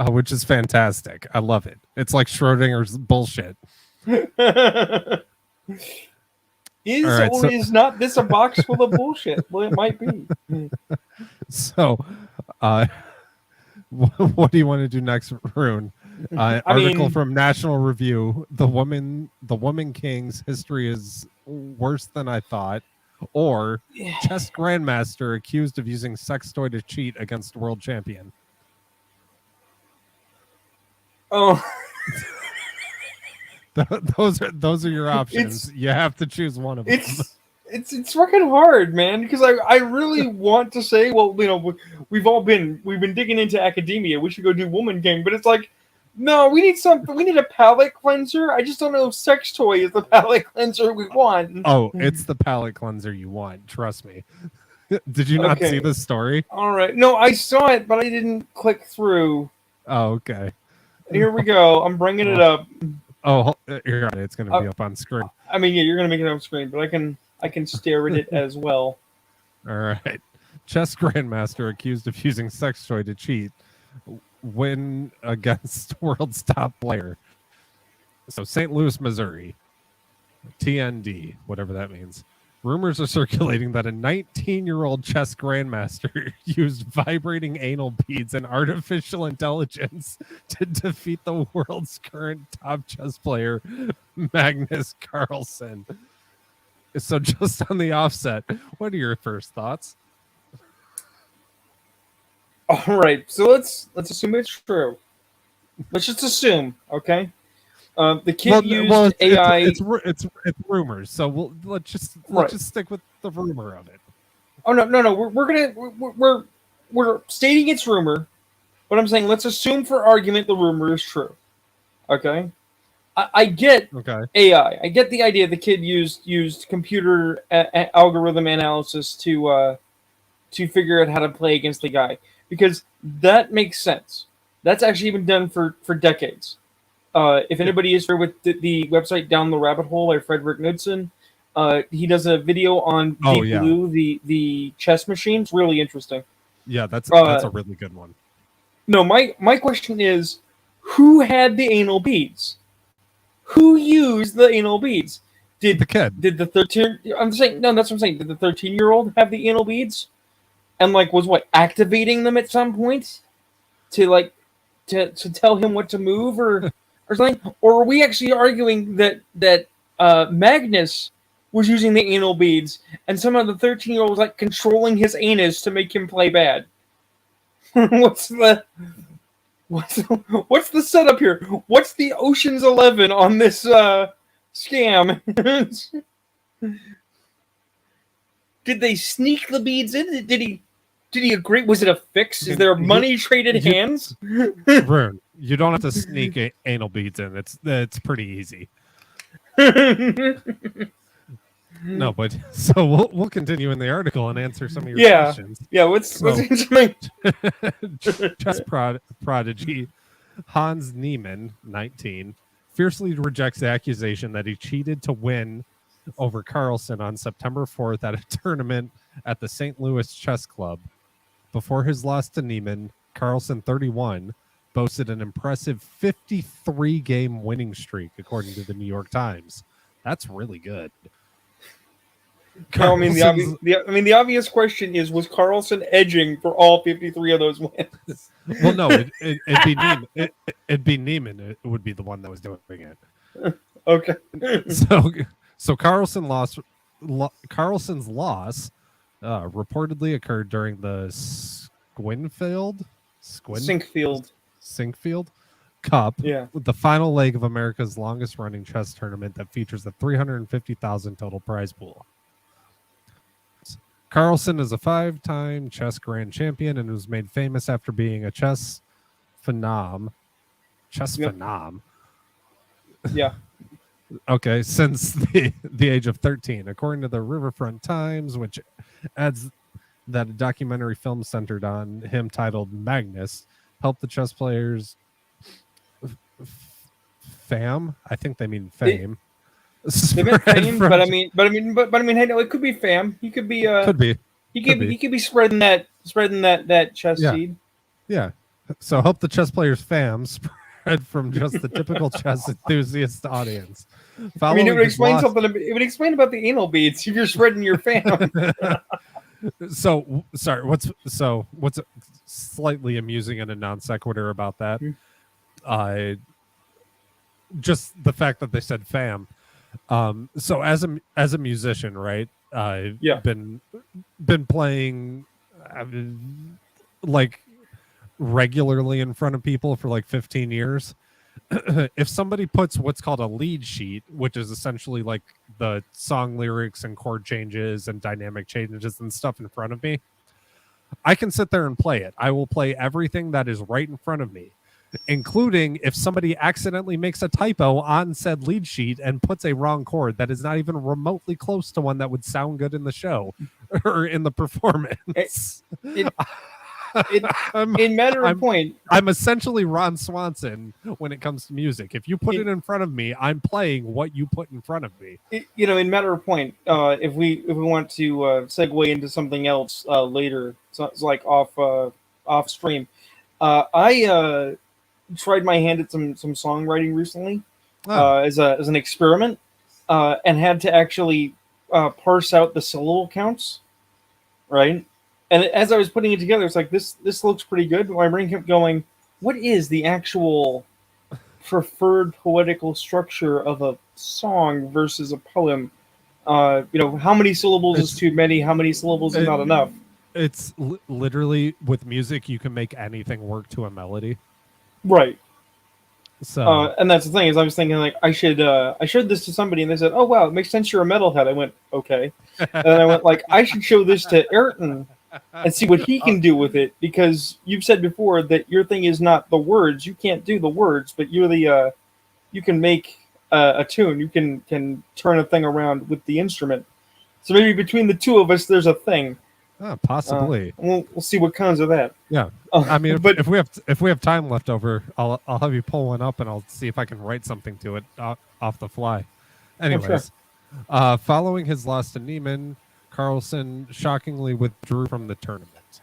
S2: Which is fantastic. I love it. It's like Schrodinger's bullshit.
S1: Is right, or is not this a box full of bullshit? Well, it might be.
S2: So, what do you want to do next, Rune? Article from National Review: The Woman King's history is worse than I thought. Or chess grandmaster accused of using sex toy to cheat against world champion.
S1: Oh.
S2: Those are your options. You have to choose one of them.
S1: It's fucking hard, man, because I really want to say, well, we've been digging into academia. We should go do Woman King, but it's like, no, we need something. We need a palate cleanser. I just don't know if sex toy is the palate cleanser we want.
S2: Oh, it's the palate cleanser you want. Trust me. Did you not see this story?
S1: All right, no, I saw it, but I didn't click through.
S2: Oh, okay.
S1: Here we go. I'm bringing it up.
S2: Oh, here it's going to be up on screen.
S1: I mean, yeah, you're going to make it on screen, but I can stare at it as well.
S2: All right. Chess grandmaster accused of using sex toy to cheat win against world's top player. So St. Louis, Missouri. TND, whatever that means. Rumors are circulating that a 19-year-old chess grandmaster used vibrating anal beads and artificial intelligence to defeat the world's current top chess player, Magnus Carlsen. So just on the offset, what are your first thoughts?
S1: All right, so let's assume it's true. Let's just assume, okay? The kid used AI.
S2: It's rumors, so let's just stick with the rumor of it.
S1: Oh no! We're stating it's rumor, but I'm saying let's assume for argument the rumor is true. Okay, I get AI. I get the idea the kid used computer algorithm analysis to figure out how to play against the guy, because that makes sense. That's actually been done for decades. If anybody is familiar with the website Down the Rabbit Hole by Frederick Knudsen, he does a video on Deep Blue, the chess machine. It's really interesting.
S2: Yeah, that's a really good one.
S1: No, my question is, who had the anal beads? Who used the anal beads?
S2: Did the kid?
S1: Did the 13? I'm saying no. That's what I'm saying. Did the 13-year-old have the anal beads? And was activating them at some point to tell him what to move or something? Or are we actually arguing that Magnus was using the anal beads and somehow the 13-year-old was controlling his anus to make him play bad? What's the setup here? What's the Ocean's 11 on this scam? Did they sneak the beads in? Did he agree? Was it a fix? Is there money traded hands?
S2: Rune, you don't have to sneak anal beads in. It's pretty easy. No, but so we'll continue in the article and answer some of your questions.
S1: Yeah, what's
S2: chess prodigy Hans Niemann, 19, fiercely rejects the accusation that he cheated to win over Carlsen on September 4th at a tournament at the St. Louis Chess Club. Before his loss to Niemann, Carlsen, 31, boasted an impressive 53-game winning streak, according to the New York Times. That's really good.
S1: No, I mean
S2: Carlson's
S1: the obvious question is: was Carlson edging for all 53 of those wins?
S2: well, no, it'd be Neiman. It'd be Neiman. It would be the one that was doing it.
S1: Okay.
S2: So Carlson's loss reportedly occurred during the Sinkfield Cup,
S1: Yeah.
S2: the final leg of America's longest running chess tournament that features a 350,000 total prize pool. Carlson is a 5-time chess grand champion and was made famous after being a chess phenom.
S1: Yeah.
S2: Okay, since the age of 13, according to the Riverfront Times, which adds that a documentary film centered on him titled Magnus helped the chess players fame. I think they mean fame.
S1: They meant fame, but I mean, hey, no, it could be fam. He could be, he could be spreading that chess seed.
S2: Yeah. So help the chess players fam spread from just the typical chess enthusiast audience.
S1: I mean, it would explain something. It would explain about the anal beads if you're spreading your fam.
S2: So sorry. What's slightly amusing and a non sequitur about that? Just the fact that they said fam. So as a musician, right?
S1: Yeah.
S2: Been playing like regularly in front of people for like 15 years. If somebody puts what's called a lead sheet, which is essentially like the song lyrics and chord changes and dynamic changes and stuff in front of me, I can sit there and play it. I will play everything that is right in front of me, including if somebody accidentally makes a typo on said lead sheet and puts a wrong chord that is not even remotely close to one that would sound good in the show or in the performance.
S1: In matter of point,
S2: I'm essentially Ron Swanson when it comes to music. If you put it in front of me, I'm playing what you put in front of me.
S1: In matter of point, if we want to segue into something else later, so it's like off stream, I tried my hand at some songwriting recently as an experiment, and had to actually parse out the syllable counts, right? And as I was putting it together, it's like this looks pretty good. But my brain kept going, what is the actual preferred poetical structure of a song versus a poem? How many syllables is too many? How many syllables is not enough?
S2: It's literally with music, you can make anything work to a melody.
S1: Right.
S2: So,
S1: and that's the thing is, I was thinking like I showed this to somebody and they said, "Oh wow, it makes sense you're a metalhead." I went, "Okay," and then I went like, "I should show this to Ayrton and see what he can do with it because you've said before that your thing is not the words. You can't do the words, but you're the you can make a tune. You can turn a thing around with the instrument. So maybe between the two of us, there's a thing."
S2: Possibly.
S1: We'll see what comes of that.
S2: Yeah. I mean, if we have time left over, I'll have you pull one up and I'll see if I can write something to it off the fly. Anyways,
S1: sure.
S2: Following his loss to Neiman, Carlson shockingly withdrew from the tournament.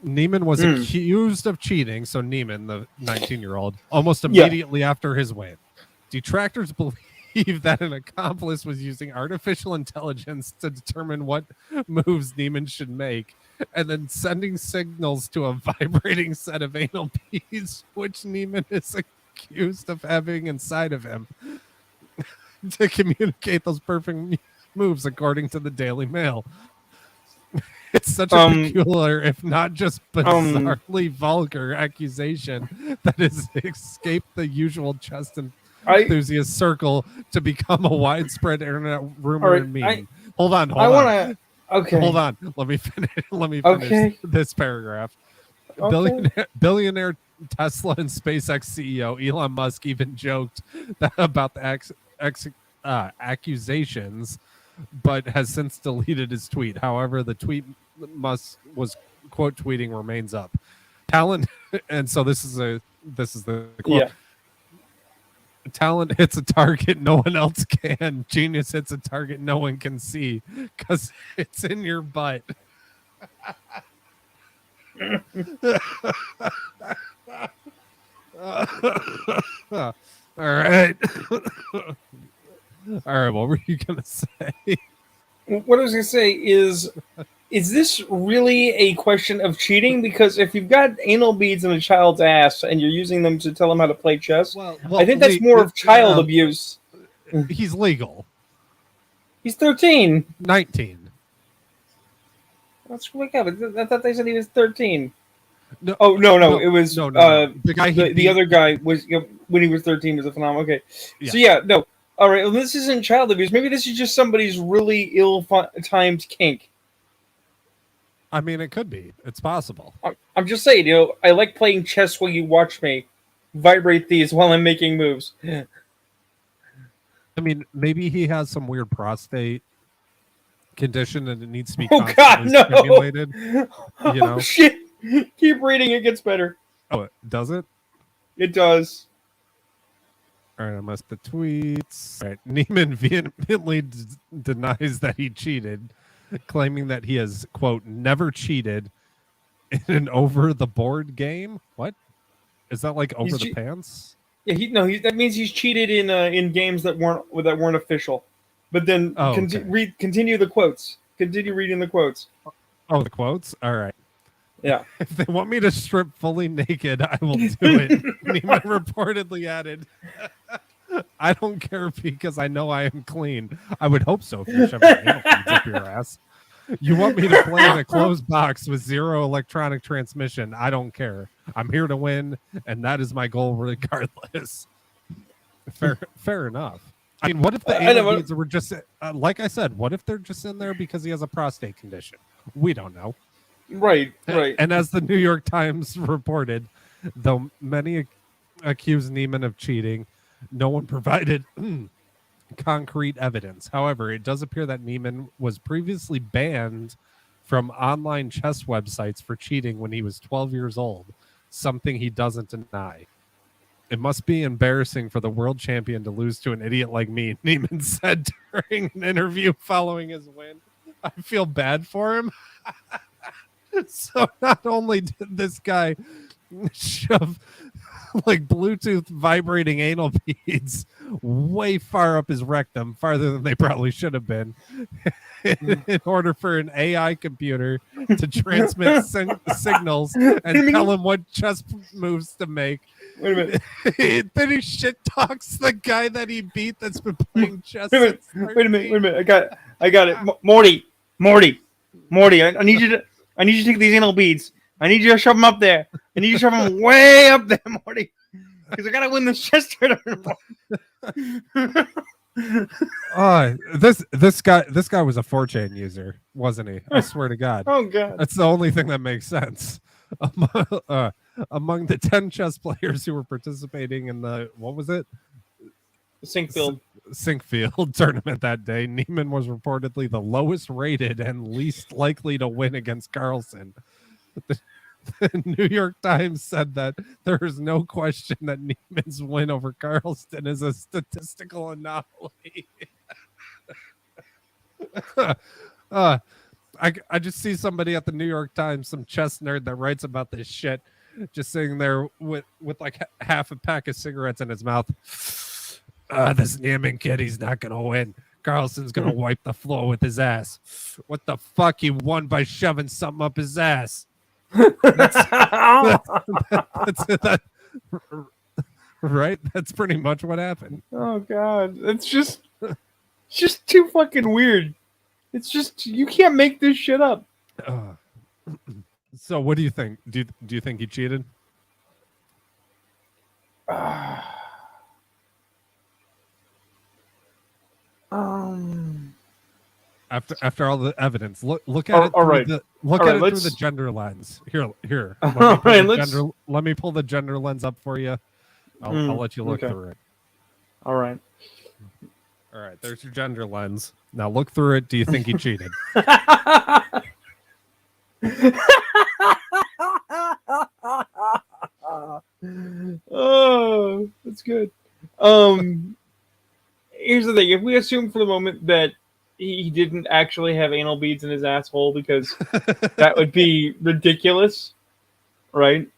S2: Neiman was accused of cheating, so Neiman, the 19-year-old, almost immediately after his win. Detractors believe that an accomplice was using artificial intelligence to determine what moves Neiman should make, and then sending signals to a vibrating set of anal beads, which Neiman is accused of having inside of him, to communicate those perfect moves, according to the Daily Mail. It's such a peculiar, if not just bizarrely vulgar accusation that has escaped the usual chess enthusiast circle to become a widespread internet rumor and meme. Hold on.
S1: Okay.
S2: Hold on. Let me finish this paragraph.
S1: Okay.
S2: Billionaire Tesla and SpaceX CEO Elon Musk even joked about the accusations, but has since deleted his tweet. However, the tweet Musk was quote tweeting remains up. Talent, and so this is the quote.
S1: Yeah.
S2: Talent hits a target no one else can. Genius hits a target no one can see because it's in your butt. All right. All right. What were you going to say?
S1: What I was gonna say is this really a question of cheating? Because if you've got anal beads in a child's ass and you're using them to tell them how to play chess, I think that's more of child abuse.
S2: He's legal.
S1: He's 13.
S2: 19.
S1: Let's look up. I thought they said he was 13.
S2: No,
S1: Oh no! It was
S2: no. The guy
S1: the other guy was when he was 13 was a phenomenon. Okay,
S2: Yeah.
S1: so yeah, no. All right, well, this isn't child abuse. Maybe this is just somebody's really ill-timed kink.
S2: I mean, it could be. It's possible.
S1: I'm just saying, I like playing chess while you watch me vibrate these while I'm making moves.
S2: I mean, maybe he has some weird prostate condition and it needs to be constantly stimulated.
S1: Oh shit! Keep reading, it gets better.
S2: Oh, does it?
S1: It does.
S2: All right, I must the tweets. All right, Neiman vehemently denies that he cheated, claiming that he has, quote, never cheated in an over-the-board game. What? Is that like over the pants?
S1: Yeah, that means he's cheated in games that weren't official. But then continue the quotes. Continue reading the quotes.
S2: Oh, the quotes? All right.
S1: Yeah.
S2: If they want me to strip fully naked, I will do it. Neiman reportedly added, I don't care because I know I am clean. I would hope so if you shove your anal beads up your ass. You want me to play in a closed box with zero electronic transmission? I don't care. I'm here to win, and that is my goal regardless. Fair enough. I mean, what if the anal beads were just, like I said, what if they're just in there because he has a prostate condition? We don't know.
S1: Right.
S2: And as the New York Times reported, though many accused Neiman of cheating, no one provided concrete evidence. However, it does appear that Neiman was previously banned from online chess websites for cheating when he was 12 years old, something he doesn't deny. It must be embarrassing for the world champion to lose to an idiot like me, Neiman said during an interview following his win. I feel bad for him. So not only did this guy shove like Bluetooth vibrating anal beads way far up his rectum, farther than they probably should have been, in order for an AI computer to transmit signals and tell him what chess moves to make.
S1: Wait a minute.
S2: Then he shit talks the guy that he beat that's been playing chess.
S1: Wait a minute. I got it. Morty. I need you to take these anal beads. I need you to shove them up there. I need you to shove them way up there, Morty. Because I gotta win this chess tournament.
S2: This guy was a 4chan user, wasn't he? I swear to God.
S1: Oh God.
S2: That's the only thing that makes sense. Among the 10 chess players who were participating in the, what was it? Sinkfield tournament that day, Neiman was reportedly the lowest rated and least likely to win against Carlsen. The New York Times said that there is no question that Neiman's win over Carlsen is a statistical anomaly. I just see somebody at the New York Times, some chess nerd that writes about this shit, just sitting there with like half a pack of cigarettes in his mouth. This Neiman kid, he's not going to win. Carlsen's going to wipe the floor with his ass. What the fuck? He won by shoving something up his ass. Right? That's pretty much what happened.
S1: Oh, God. It's just too fucking weird. It's just, you can't make this shit up.
S2: So what do you think? Do you think he cheated? After all the evidence, look at it through through the gender lens. Here. Let me pull the gender lens up for you. I'll let you look through it.
S1: All right.
S2: There's your gender lens. Now look through it. Do you think he cheated?
S1: Oh, that's good. Here's the thing: if we assume for the moment that he didn't actually have anal beads in his asshole, because that would be ridiculous, right?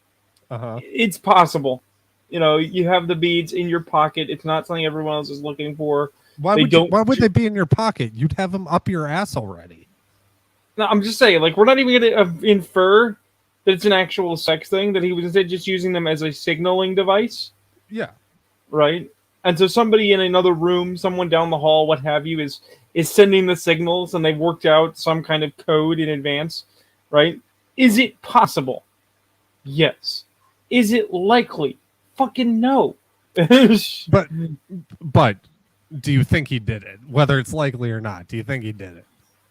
S1: It's possible. You have the beads in your pocket. It's not something everyone else is looking for.
S2: Why would they be in your pocket? You'd have them up your ass already.
S1: No, I'm just saying, like, we're not even going to infer that it's an actual sex thing, that he was instead just using them as a signaling device.
S2: Yeah.
S1: Right? And so somebody in another room, someone down the hall, what have you, is sending the signals, and they've worked out some kind of code in advance, right? Is it possible? Yes. Is it likely? Fucking no.
S2: But do you think he did it? Whether it's likely or not, do you think he did it?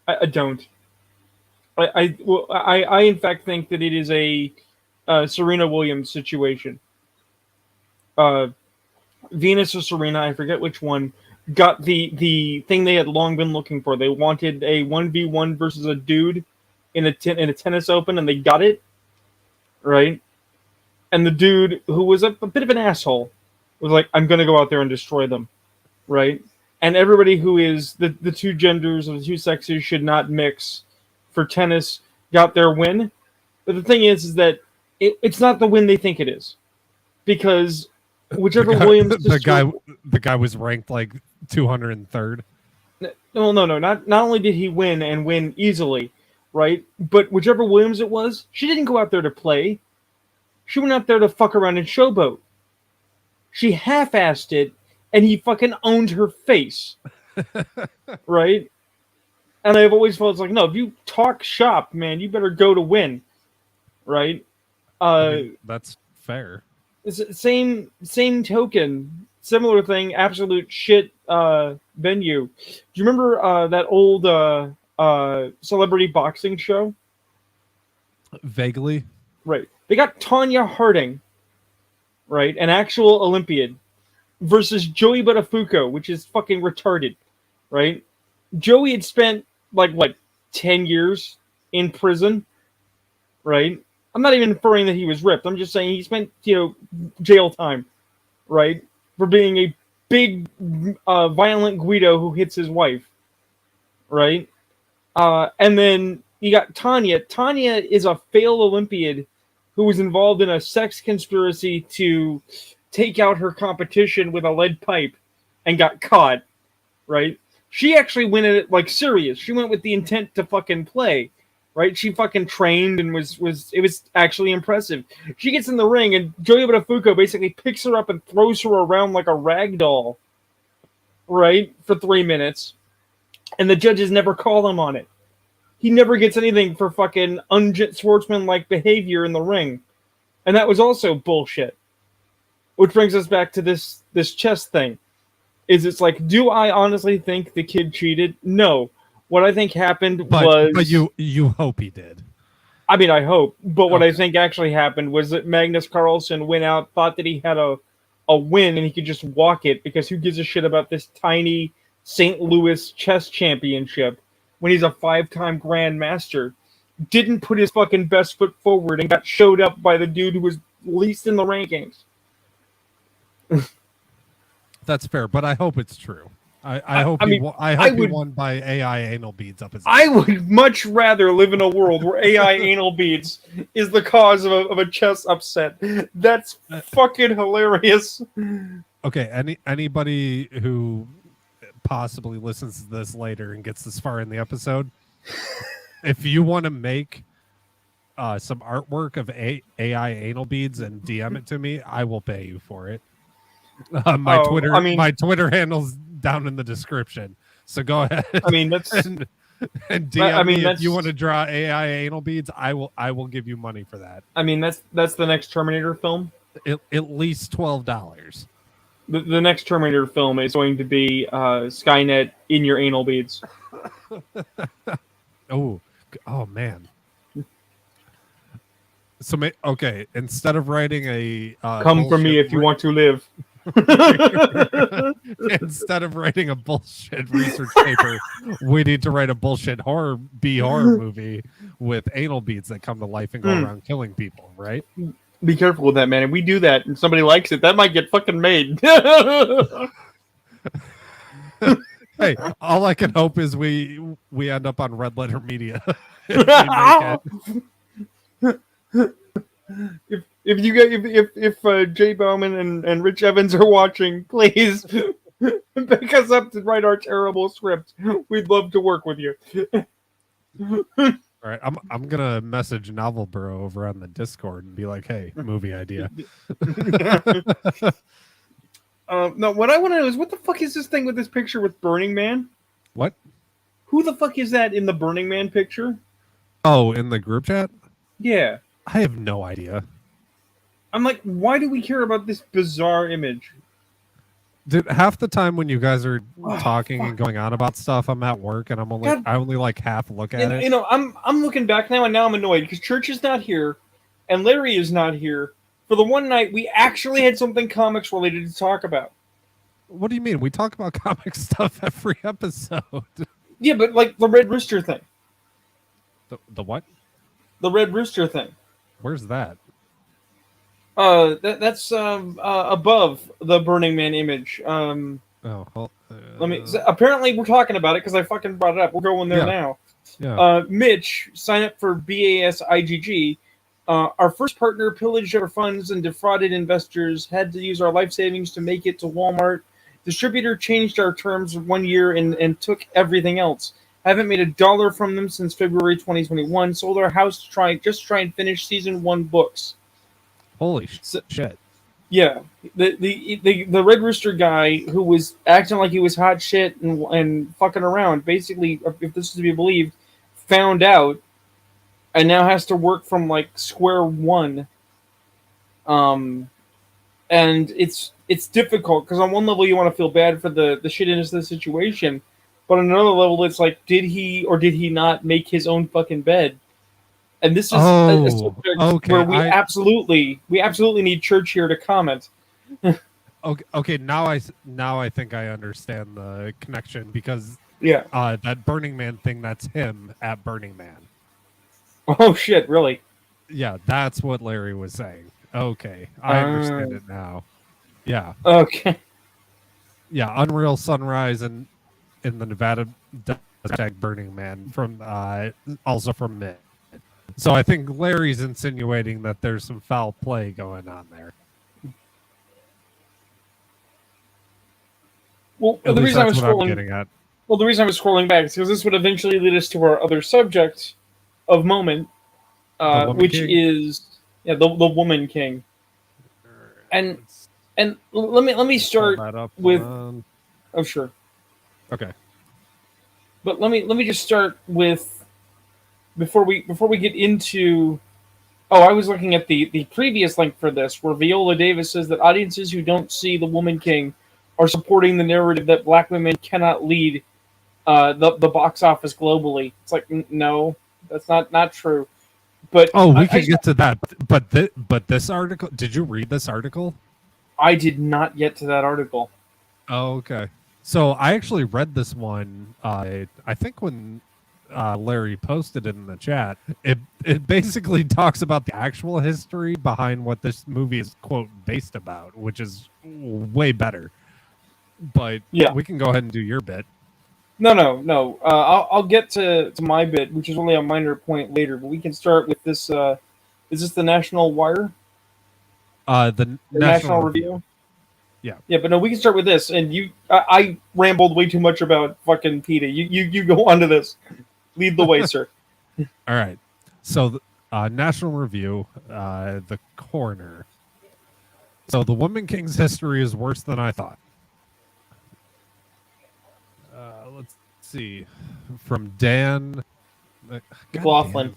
S1: I don't. I in fact think that it is a Serena Williams situation. Venus or Serena, I forget which one, got the thing they had long been looking for. They wanted a 1v1 versus a dude in a tennis open, and they got it, right? And the dude, who was a bit of an asshole, was like, I'm going to go out there and destroy them, right? And everybody who is the two genders or the two sexes should not mix for tennis got their win. But the thing is that it's not the win they think it is. Because whichever Williams...
S2: The guy was ranked like 203rd.
S1: No. Not only did he win and win easily, right? But whichever Williams it was, she didn't go out there to play. She went out there to fuck around and showboat. She half-assed it, and he fucking owned her face. Right? And I've always felt like, no, if you talk shop, man, you better go to win. Right?
S2: That's fair.
S1: Same token, similar thing, absolute shit venue. Do you remember that old celebrity boxing show?
S2: Vaguely.
S1: Right. They got Tanya Harding, right, an actual Olympiad, versus Joey Buttafuoco, which is fucking retarded, right? Joey had spent, 10 years in prison, right? I'm not even inferring that he was ripped. I'm just saying he spent, jail time, right, for being a big, violent Guido who hits his wife, right? And then you got Tanya. Tanya is a failed Olympiad who was involved in a sex conspiracy to take out her competition with a lead pipe and got caught, right? She actually went at it serious. She went with the intent to fucking play, right? She fucking trained and it was actually impressive. She gets in the ring and Joey Buttafuoco basically picks her up and throws her around like a rag doll, right? For 3 minutes. And the judges never call him on it. He never gets anything for fucking unsportsmanlike behavior in the ring. And that was also bullshit. Which brings us back to this chess thing. It's like, do I honestly think the kid cheated? No. What I think happened was...
S2: But you hope he did.
S1: I mean, I hope. But what I think actually happened was that Magnus Carlsen went out, thought that he had a win, and he could just walk it, because who gives a shit about this tiny St. Louis chess championship when he's a 5-time Grand Master? Didn't put his fucking best foot forward and got showed up by the dude who was least in the rankings.
S2: That's fair, but I hope it's true. I hope he won by AI anal beads up his ass.
S1: I would much rather live in a world where AI anal beads is the cause of a chess upset. That's fucking hilarious.
S2: Okay, anybody who possibly listens to this later and gets this far in the episode, if you want to make some artwork of AI anal beads and DM it to me, I will pay you for it. My Twitter handle's down in the description, so go ahead.
S1: I mean, that's
S2: and DM me if you want to draw AI anal beads. I will give you money for that.
S1: I mean, that's the next Terminator film.
S2: At least $12.
S1: The next Terminator film is going to be Skynet in your anal beads.
S2: Oh man. So okay, instead of writing a
S1: come for me if you want to live.
S2: Instead of writing a bullshit research paper, we need to write a bullshit horror movie with anal beads that come to life and go around killing people, right?
S1: Be careful with that, man. If we do that and somebody likes it, that might get fucking made.
S2: Hey, all I can hope is we end up on Red Letter Media. If Jay Bauman and Rich Evans are watching, please
S1: Pick us up to write our terrible script. We'd love to work with you.
S2: All right, I'm gonna message Novel Bro over on the Discord and be like, "Hey, movie idea."
S1: No, what I want to know is what the fuck is this thing with this picture with Burning Man?
S2: What?
S1: Who the fuck is that in the Burning Man picture?
S2: Oh, in the group chat?
S1: Yeah.
S2: I have no idea.
S1: I'm like, why do we care about this bizarre image?
S2: Dude, half the time when you guys are talking
S1: fuck.
S2: and going on about stuff, I'm at work and I only like half look at it.
S1: You know, I'm looking back now and now I'm annoyed because Church is not here and Larry is not here. For the one night we actually had something comics related to talk about.
S2: What do you mean? We talk about comic stuff every episode.
S1: Yeah, but like the Red Rooster thing.
S2: The what?
S1: The Red Rooster thing.
S2: Where's that?
S1: That's above the Burning Man image.
S2: Oh, well,
S1: Let me. Apparently, we're talking about it because I fucking brought it up. We're going there now.
S2: Yeah.
S1: Mitch, sign up for BASIGG. Our first partner pillaged our funds and defrauded investors. Had to use our life savings to make it to Walmart. Distributor changed our terms 1 year and took everything else. Haven't made $1 from them since February 2021. Sold our house to try and finish season 1 books.
S2: Holy shit.
S1: Yeah, the Red Rooster guy who was acting like he was hot shit and fucking around, basically, if this is to be believed, found out and now has to work from like square one. And it's difficult because on one level you want to feel bad for the shittiness of the situation, but on another level it's like, did he or did he not make his own fucking bed? And this is a subject where we absolutely need Church here to comment.
S2: Okay, now I think I understand the connection because that Burning Man thing, that's him at Burning Man.
S1: Oh shit, really?
S2: Yeah, that's what Larry was saying. Okay, I understand it now. Yeah.
S1: Okay.
S2: Yeah, Unreal Sunrise and in the Nevada Burning Man from also from Mitt. So I think Larry's insinuating that there's some foul play going on there.
S1: Well, the reason I was scrolling back is because this would eventually lead us to our other subject of moment, which is the Woman King. And let me start with. Oh sure.
S2: Okay.
S1: But let me just start with. Before we get into, I was looking at the previous link for this, where Viola Davis says that audiences who don't see the Woman King are supporting the narrative that black women cannot lead the box office globally. It's like, no, that's not true. But
S2: we can get to that. But this article, did you read this article?
S1: I did not get to that article.
S2: Oh, okay. So I actually read this one. I think when. Larry posted it in the chat. It basically talks about the actual history behind what this movie is, quote, based about, which is way better. But we can go ahead and do your bit.
S1: No. I'll get to my bit, which is only a minor point later. But we can start with this. Is this the National Wire?
S2: The
S1: National Review.
S2: Yeah.
S1: Yeah, but no, we can start with this. And I rambled way too much about fucking PETA. You go on to this. Lead the way, sir.
S2: All right. So, National Review, the coroner. So, the Woman King's history is worse than I thought. Let's see. From Dan
S1: McLaughlin.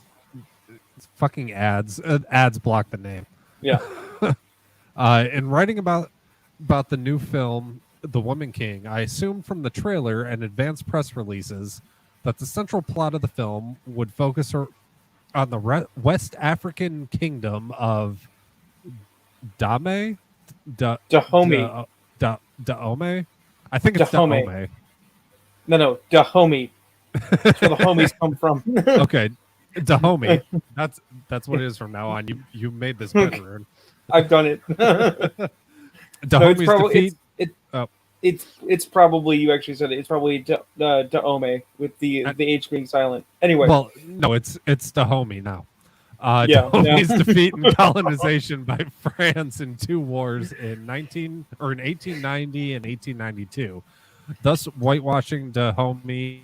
S2: Fucking ads. Ads block the name.
S1: Yeah.
S2: In writing about the new film, The Woman King, I assumed from the trailer and advanced press releases that the central plot of the film would focus on the West African kingdom of Dahomey.
S1: Dahomey.
S2: Dahomey? I think it's Dahomey.
S1: No, Dahomey. That's where the homies come from.
S2: Okay, Dahomey. That's what it is from now on. You made this bit, Rune.
S1: I've done it.
S2: Dahomey's defeat.
S1: It's probably, you actually said it. It's probably Dahomey with the H being silent. Anyway.
S2: Well, no, it's Dahomey now.
S1: Yeah,
S2: Dahome's
S1: yeah.
S2: defeat and colonization by France in two wars in 1890 and 1892, thus whitewashing Dahome's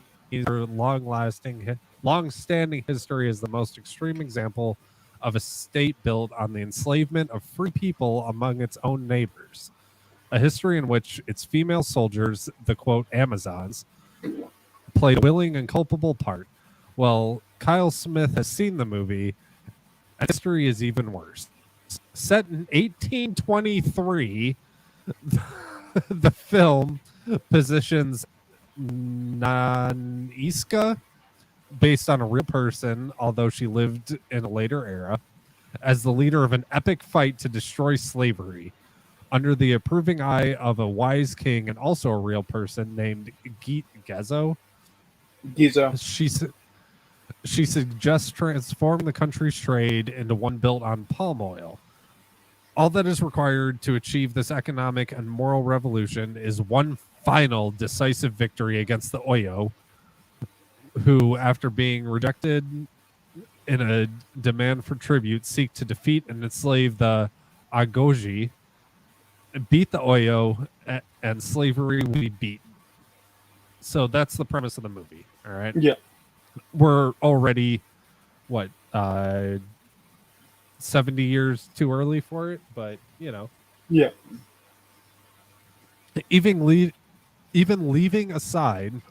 S2: long-standing history as the most extreme example of a state built on the enslavement of free people among its own neighbors. A history in which its female soldiers, the quote Amazons, played a willing and culpable part. Well, Kyle Smith has seen the movie, and history is even worse. Set in 1823, the film positions Naniska, based on a real person, although she lived in a later era, as the leader of an epic fight to destroy slavery. Under the approving eye of a wise king and also a real person named Gezo,
S1: Giza.
S2: she suggests transforming the country's trade into one built on palm oil. All that is required to achieve this economic and moral revolution is one final decisive victory against the Oyo, who, after being rejected in a demand for tribute, seek to defeat and enslave the Agoji, beat the Oyo, and slavery will be beaten. So that's the premise of the movie. All right.
S1: Yeah.
S2: We're already, 70 years too early for it, but
S1: Yeah.
S2: even leaving aside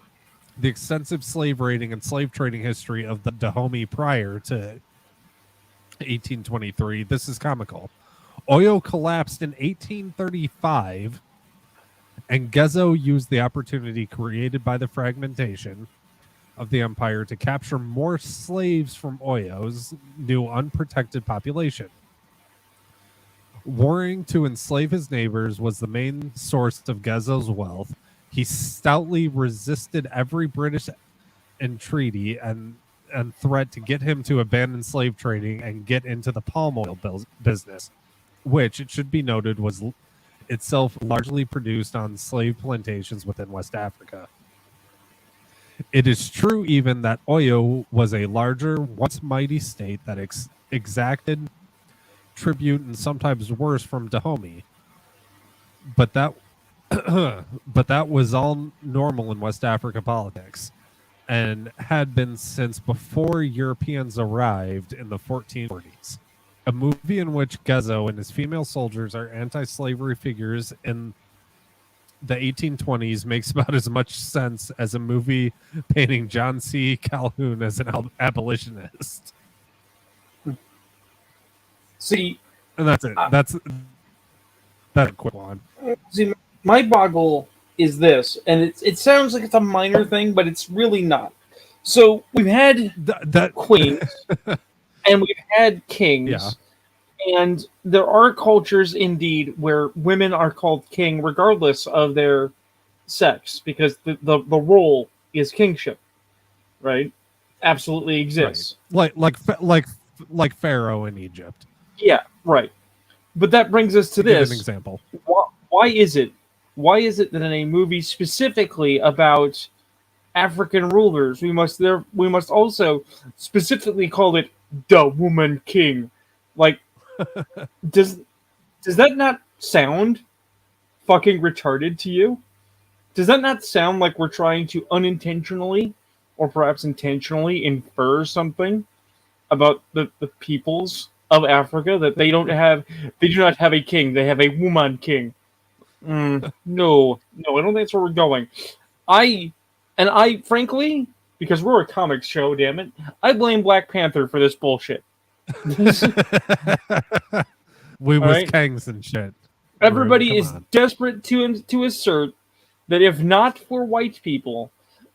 S2: the extensive slave raiding and slave trading history of the Dahomey prior to 1823, this is comical. Oyo collapsed in 1835, and Gezo used the opportunity created by the fragmentation of the empire to capture more slaves from Oyo's new unprotected population. Warring to enslave his neighbors was the main source of Gezo's wealth. He stoutly resisted every British entreaty and threat to get him to abandon slave trading and get into the palm oil business, which, it should be noted, was itself largely produced on slave plantations within West Africa. It is true even that Oyo was a larger, once mighty state that exacted tribute and sometimes worse from Dahomey. But that was all normal in West Africa politics, and had been since before Europeans arrived in the 1440s. A movie in which Gezo and his female soldiers are anti-slavery figures in the 1820s makes about as much sense as a movie painting John C. Calhoun as an abolitionist.
S1: See,
S2: and that's it. That's a quick one.
S1: See, my boggle is this, and it sounds like it's a minor thing, but it's really not. So we've had queens, and we've had kings.
S2: Yeah.
S1: And there are cultures, indeed, where women are called king regardless of their sex, because the role is kingship, right? Absolutely exists.
S2: Right. Like Pharaoh in Egypt.
S1: Yeah, right. But that brings us to this.
S2: Give an example.
S1: Why is it that in a movie specifically about African rulers, we must also specifically call it the woman king? Like, does that not sound fucking retarded to you? Does that not sound like we're trying to unintentionally or perhaps intentionally infer something about the peoples of Africa, that they do not have a king, they have a woman king? No, I don't think that's where we're going. I frankly, because we're a comics show, damn it, I blame Black Panther for this bullshit.
S2: We was kings and shit.
S1: Everybody is desperate to assert that if not for white people,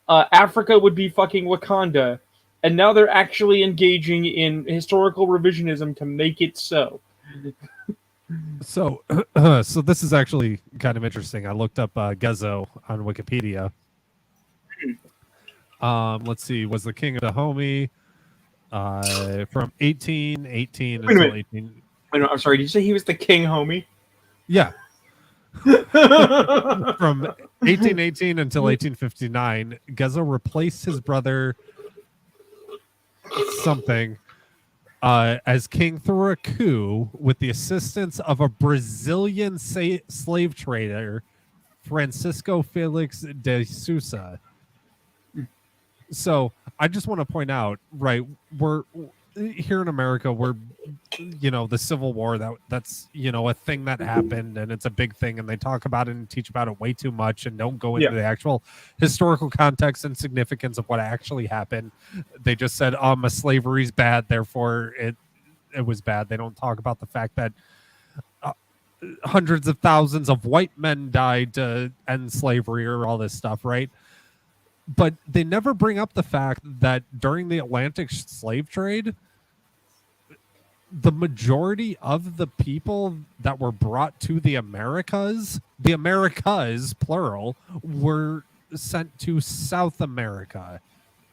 S1: Africa would be fucking Wakanda, and now they're actually engaging in historical revisionism to make it so.
S2: So this is actually kind of interesting. I looked up Gezo on Wikipedia. Let's see, was the king of Dahomey from 1818 until 18.
S1: Wait, no, I'm sorry. Did you say he was the king, homie?
S2: Yeah. From 1818 until 1859, Gezo replaced his brother something as king through a coup with the assistance of a Brazilian slave trader, Francisco Felix de Sousa. So I just want to point out, right, we're here in America, we're, the Civil War, that's, a thing that happened, and it's a big thing, and they talk about it and teach about it way too much and don't go into the actual historical context and significance of what actually happened. They just said, slavery's bad, therefore it was bad. They don't talk about the fact that hundreds of thousands of white men died to end slavery or all this stuff, right? But they never bring up the fact that during the Atlantic slave trade, the majority of the people that were brought to the Americas, plural, were sent to South America.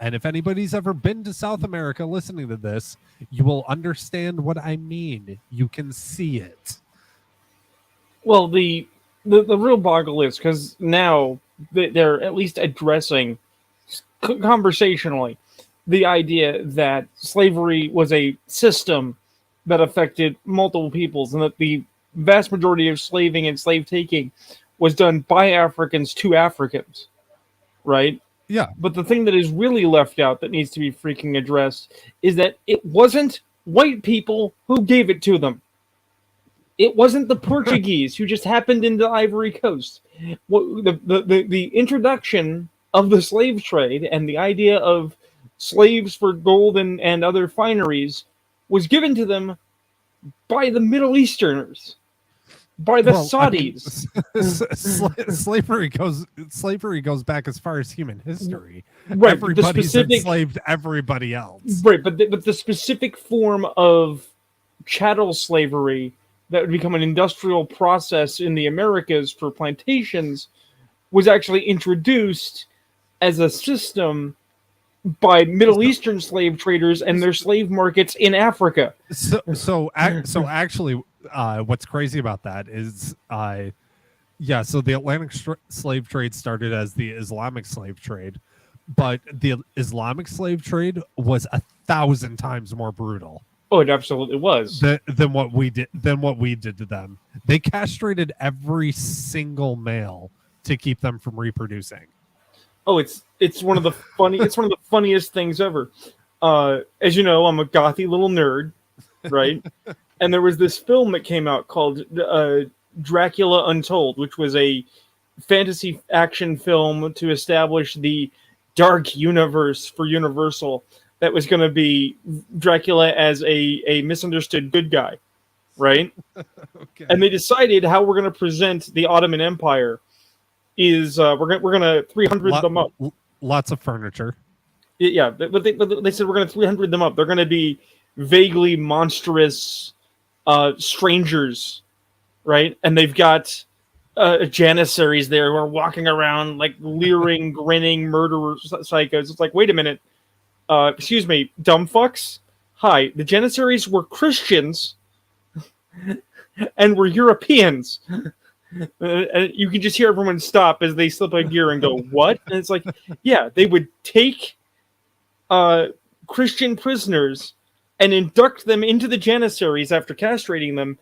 S2: And if anybody's ever been to South America listening to this, you will understand what I mean. You can see it.
S1: Well, the real boggle is because now they're at least addressing conversationally the idea that slavery was a system that affected multiple peoples, and that the vast majority of slaving and slave taking was done by Africans to Africans, right?
S2: Yeah.
S1: But the thing that is really left out that needs to be freaking addressed is that it wasn't white people who gave it to them. It wasn't the Portuguese who just happened into Ivory Coast. The introduction of the slave trade and the idea of slaves for gold and other fineries was given to them by the Middle Easterners, by the Saudis.
S2: Slavery goes back as far as human history.
S1: Right,
S2: everybody's enslaved everybody else.
S1: Right, but the specific form of chattel slavery that would become an industrial process in the Americas for plantations was actually introduced as a system by Middle Eastern slave traders and their slave markets in Africa.
S2: So actually, what's crazy about that is, so the Atlantic slave trade started as the Islamic slave trade, but the Islamic slave trade was 1,000 times more brutal.
S1: Oh, it absolutely was.
S2: Than what we did to them. They castrated every single male to keep them from reproducing.
S1: Oh, it's one of the funniest things ever. As you know, I'm a gothy little nerd, right? And there was this film that came out called Dracula Untold, which was a fantasy action film to establish the dark universe for Universal. That was going to be Dracula as a misunderstood good guy, right? Okay. And they decided how we're going to present the Ottoman Empire is we're going to 300 them up.
S2: Lots of furniture.
S1: Yeah, but they said we're going to 300 them up. They're going to be vaguely monstrous strangers, right? And they've got janissaries there who are walking around like leering, grinning, murderers, psychos. It's like, wait a minute. Excuse me, dumb fucks. Hi, the Janissaries were Christians and were Europeans. And you can just hear everyone stop as they slip a gear and go, what? And it's like, yeah, they would take Christian prisoners and induct them into the Janissaries after castrating them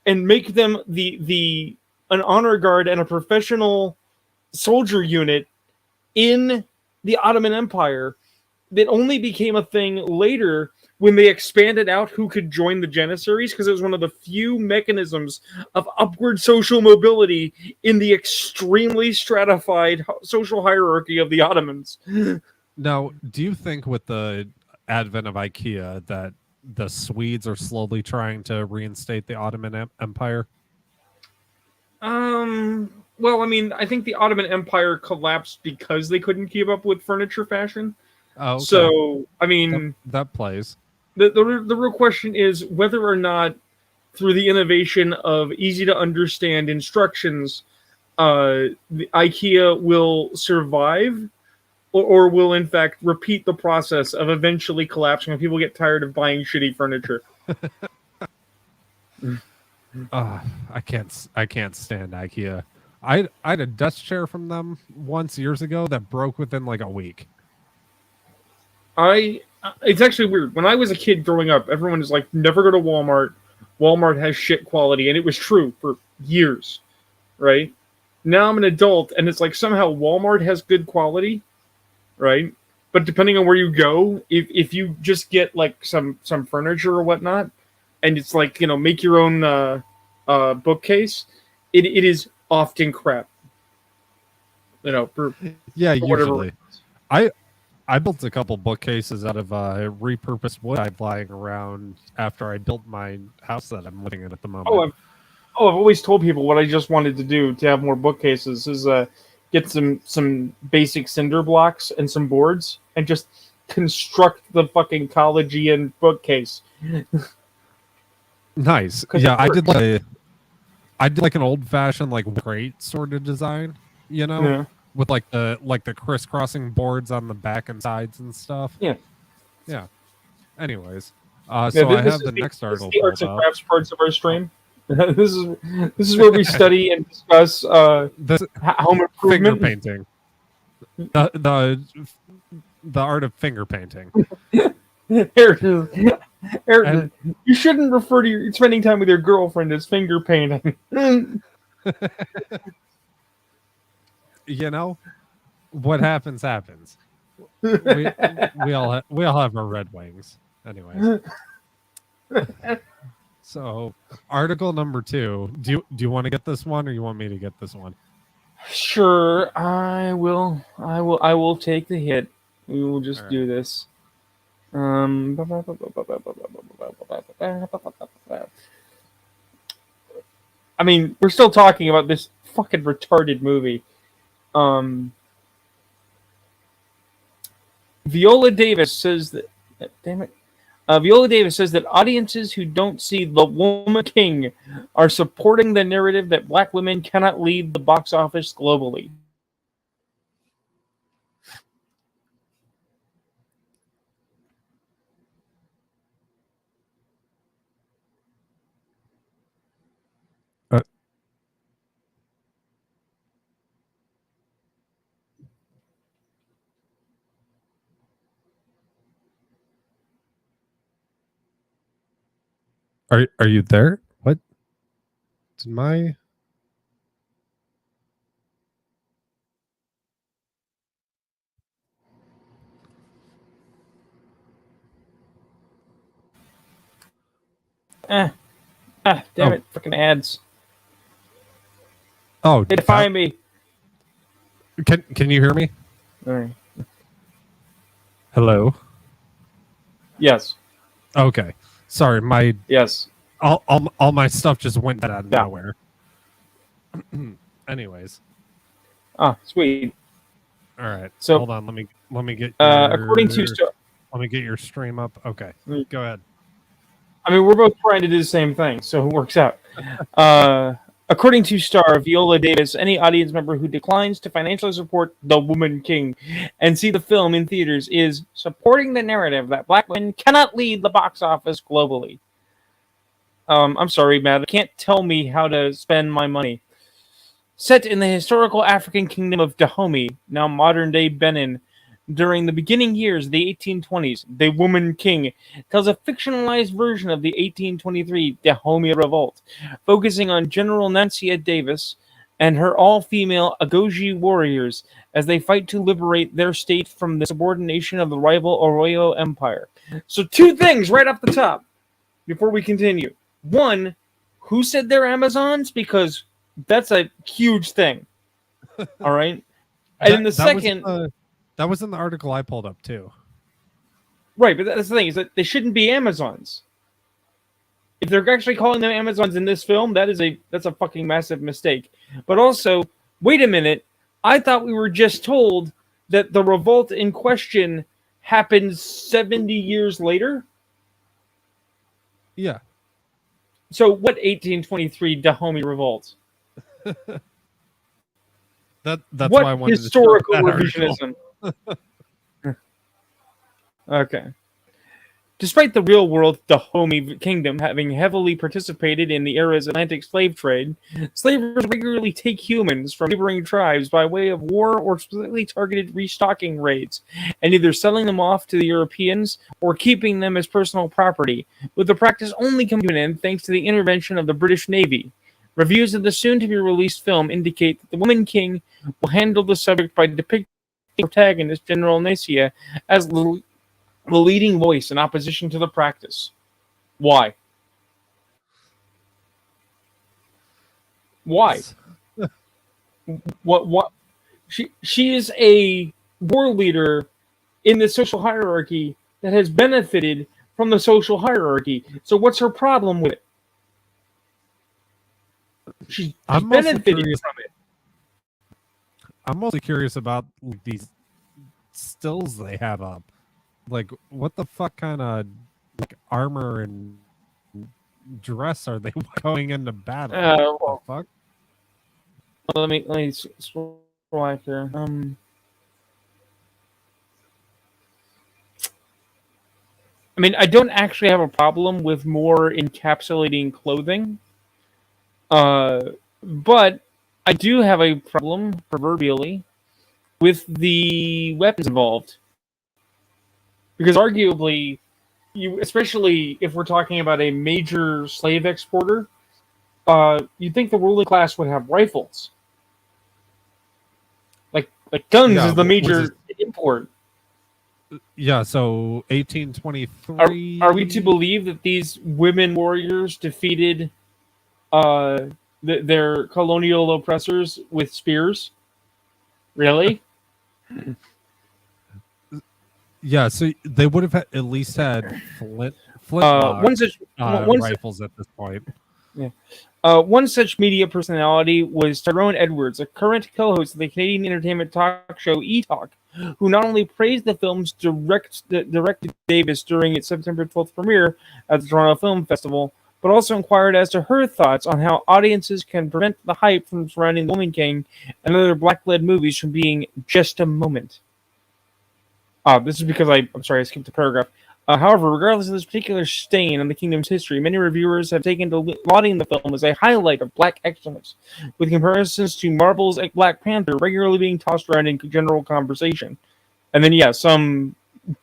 S1: and make them an honor guard and a professional soldier unit in the Ottoman Empire. That only became a thing later when they expanded out who could join the Janissaries, because it was one of the few mechanisms of upward social mobility in the extremely stratified social hierarchy of the Ottomans.
S2: Now, do you think with the advent of IKEA that the Swedes are slowly trying to reinstate the Ottoman Empire?
S1: Well, I mean, I think the Ottoman Empire collapsed because they couldn't keep up with furniture fashion.
S2: Oh, okay.
S1: So, I mean...
S2: That plays.
S1: The real question is whether or not, through the innovation of easy-to-understand instructions, the IKEA will survive, or will, in fact, repeat the process of eventually collapsing when people get tired of buying shitty furniture.
S2: I can't stand IKEA. I had a desk chair from them once years ago that broke within like a week.
S1: I It's actually weird. When I was a kid growing up, everyone was like, never go to Walmart. Walmart has shit quality. And it was true for years, right? Now I'm an adult, and it's like somehow Walmart has good quality, right? But depending on where you go, if you just get like some furniture or whatnot, and it's like, make your own bookcase, it is often crap. For
S2: Usually. I built a couple bookcases out of repurposed wood I have lying around after I built my house that I'm living in at the moment.
S1: I've always told people what I just wanted to do to have more bookcases is get some basic cinder blocks and some boards and just construct the fucking collegian bookcase.
S2: Nice. Yeah, I did like an old fashioned like crate sort of design,
S1: Yeah.
S2: with like the crisscrossing boards on the back and sides and stuff.
S1: Yeah.
S2: Anyways, so I have the next article.
S1: The arts and crafts parts of our stream. This is where we study and discuss home improvement.
S2: Finger painting. The art of finger painting.
S1: Ayrton, you shouldn't refer to your spending time with your girlfriend as finger painting.
S2: What happens. We all have our red wings, anyways. So, article number 2. Do you want to get this one, or you want me to get this one?
S1: Sure, I will take the hit. We will just do this. I mean, we're still talking about this fucking retarded movie. Viola Davis says that. Damn it. Viola Davis says that audiences who don't see The Woman King are supporting the narrative that black women cannot lead the box office globally.
S2: Are you there? What? Did my
S1: Damn it, freaking ads.
S2: Oh,
S1: they define me.
S2: Can you hear me?
S1: All right.
S2: Hello?
S1: Yes.
S2: Okay. Sorry,
S1: yes.
S2: All my stuff just went out of nowhere. Anyways.
S1: Sweet.
S2: All right.
S1: So
S2: hold on, let me get
S1: according to
S2: let me get your stream up. Okay. Go ahead.
S1: I mean, we're both trying to do the same thing, so it works out. According to Star, Viola Davis, any audience member who declines to financially support The Woman King and see the film in theaters is supporting the narrative that black women cannot lead the box office globally. I'm sorry, Matt. I can't tell me how to spend my money. Set in the historical African kingdom of Dahomey, now modern-day Benin, during the beginning years of the 1820s, The Woman King tells a fictionalized version of the 1823 Dahomey Revolt, focusing on General Nancia Davis and her all-female Agoji warriors as they fight to liberate their state from the subordination of the rival Arroyo Empire. So 2 things right off the top before we continue. 1, who said they're Amazons? Because that's a huge thing. All right? And then the second...
S2: That was in the article I pulled up too.
S1: Right, but that's the thing, is that they shouldn't be Amazons. If they're actually calling them Amazons in this film, that's a fucking massive mistake. But also, wait a minute, I thought we were just told that the revolt in question happened 70 years later?
S2: Yeah.
S1: So what 1823 Dahomey revolt?
S2: That's
S1: what
S2: why I wanted
S1: historical
S2: to
S1: revisionism? Okay. Despite the real world Dahomey kingdom having heavily participated in the era's Atlantic slave trade, slavers regularly take humans from neighboring tribes by way of war or specifically targeted restocking raids, and either selling them off to the Europeans or keeping them as personal property, with the practice only coming to an end thanks to the intervention of the British Navy. Reviews of the soon-to-be-released film indicate that the Woman King will handle the subject by depicting the protagonist, General Nasia, as the leading voice in opposition to the practice. Why? Why? What? She is a war leader in the social hierarchy that has benefited from the social hierarchy. So what's her problem with it? She's benefiting from it.
S2: I'm mostly curious about these stills they have up. Like, what the fuck kind of armor and dress are they going into battle? What the fuck?
S1: Let me scroll back here. I mean, I don't actually have a problem with more encapsulating clothing, but I do have a problem, proverbially, with the weapons involved. Because arguably, especially if we're talking about a major slave exporter, you'd think the ruling class would have rifles. Like guns is the major import.
S2: Yeah, so 1823.
S1: Are we to believe that these women warriors defeated their colonial oppressors with spears? Really?
S2: Yeah, so they would have at least had flintlock rifles at this point.
S1: Yeah. One such media personality was Tyrone Edwards, a current co-host of the Canadian entertainment talk show E-Talk, who not only praised the film's directed Davis during its September 12th premiere at the Toronto Film Festival, but also inquired as to her thoughts on how audiences can prevent the hype from surrounding The Woman King and other black-led movies from being just a moment. This is because I'm sorry, I skipped a paragraph. However, regardless of this particular stain on the kingdom's history, many reviewers have taken to lauding the film as a highlight of black excellence, with comparisons to Marvel's Black Panther regularly being tossed around in general conversation. And then, some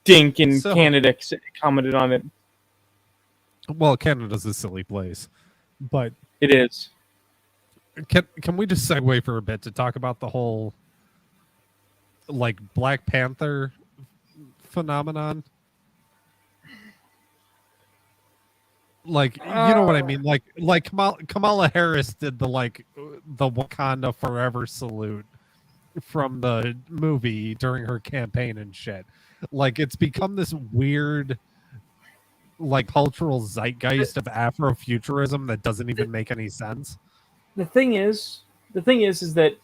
S1: dink in Canada commented on it.
S2: Well, Canada's a silly place, but
S1: it is.
S2: Can we just segue for a bit to talk about the whole Black Panther phenomenon? You know what I mean? Like Kamala Harris did the Wakanda Forever salute from the movie during her campaign and shit. It's become this weird cultural zeitgeist of Afrofuturism that doesn't even make any sense.
S1: The thing is that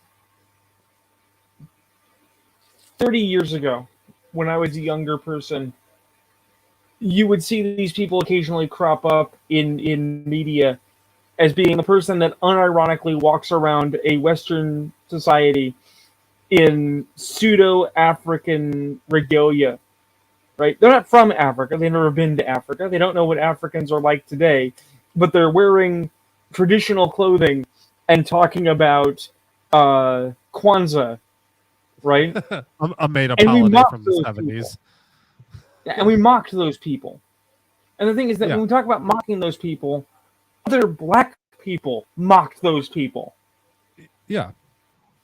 S1: 30 years ago, when I was a younger person, you would see these people occasionally crop up in media as being the person that unironically walks around a Western society in pseudo-African regalia, right? They're not from Africa. They've never been to Africa. They don't know what Africans are like today, but they're wearing traditional clothing and talking about Kwanzaa, right?
S2: A made-up holiday from the 70s.
S1: And we mocked those people. And the thing is that when we talk about mocking those people, other black people mocked those people.
S2: Yeah.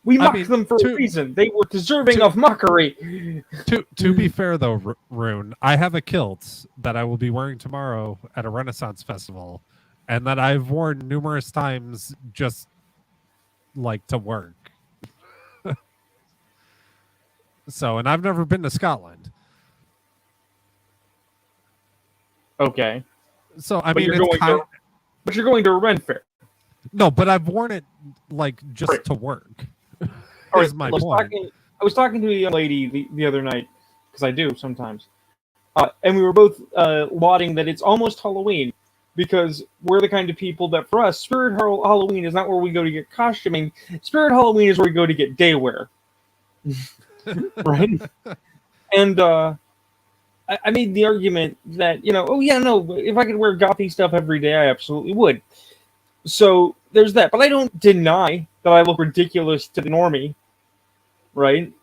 S1: We mocked them for a reason. They were deserving of mockery.
S2: To be fair, though, Rune, I have a kilt that I will be wearing tomorrow at a Renaissance festival, and that I've worn numerous times just to work. And I've never been to Scotland.
S1: Okay.
S2: So
S1: but you're going to a Ren Fair.
S2: No, but I've worn it just to work. Is my point.
S1: I was talking to a young lady the other night, because I do sometimes, and we were both lauding that it's almost Halloween, because we're the kind of people that, for us, Spirit Halloween is not where we go to get costuming. Spirit Halloween is where we go to get day wear. Right? And I made the argument that, oh yeah, no, if I could wear gothy stuff every day, I absolutely would. So there's that. But I don't deny that I look ridiculous to the normie, right?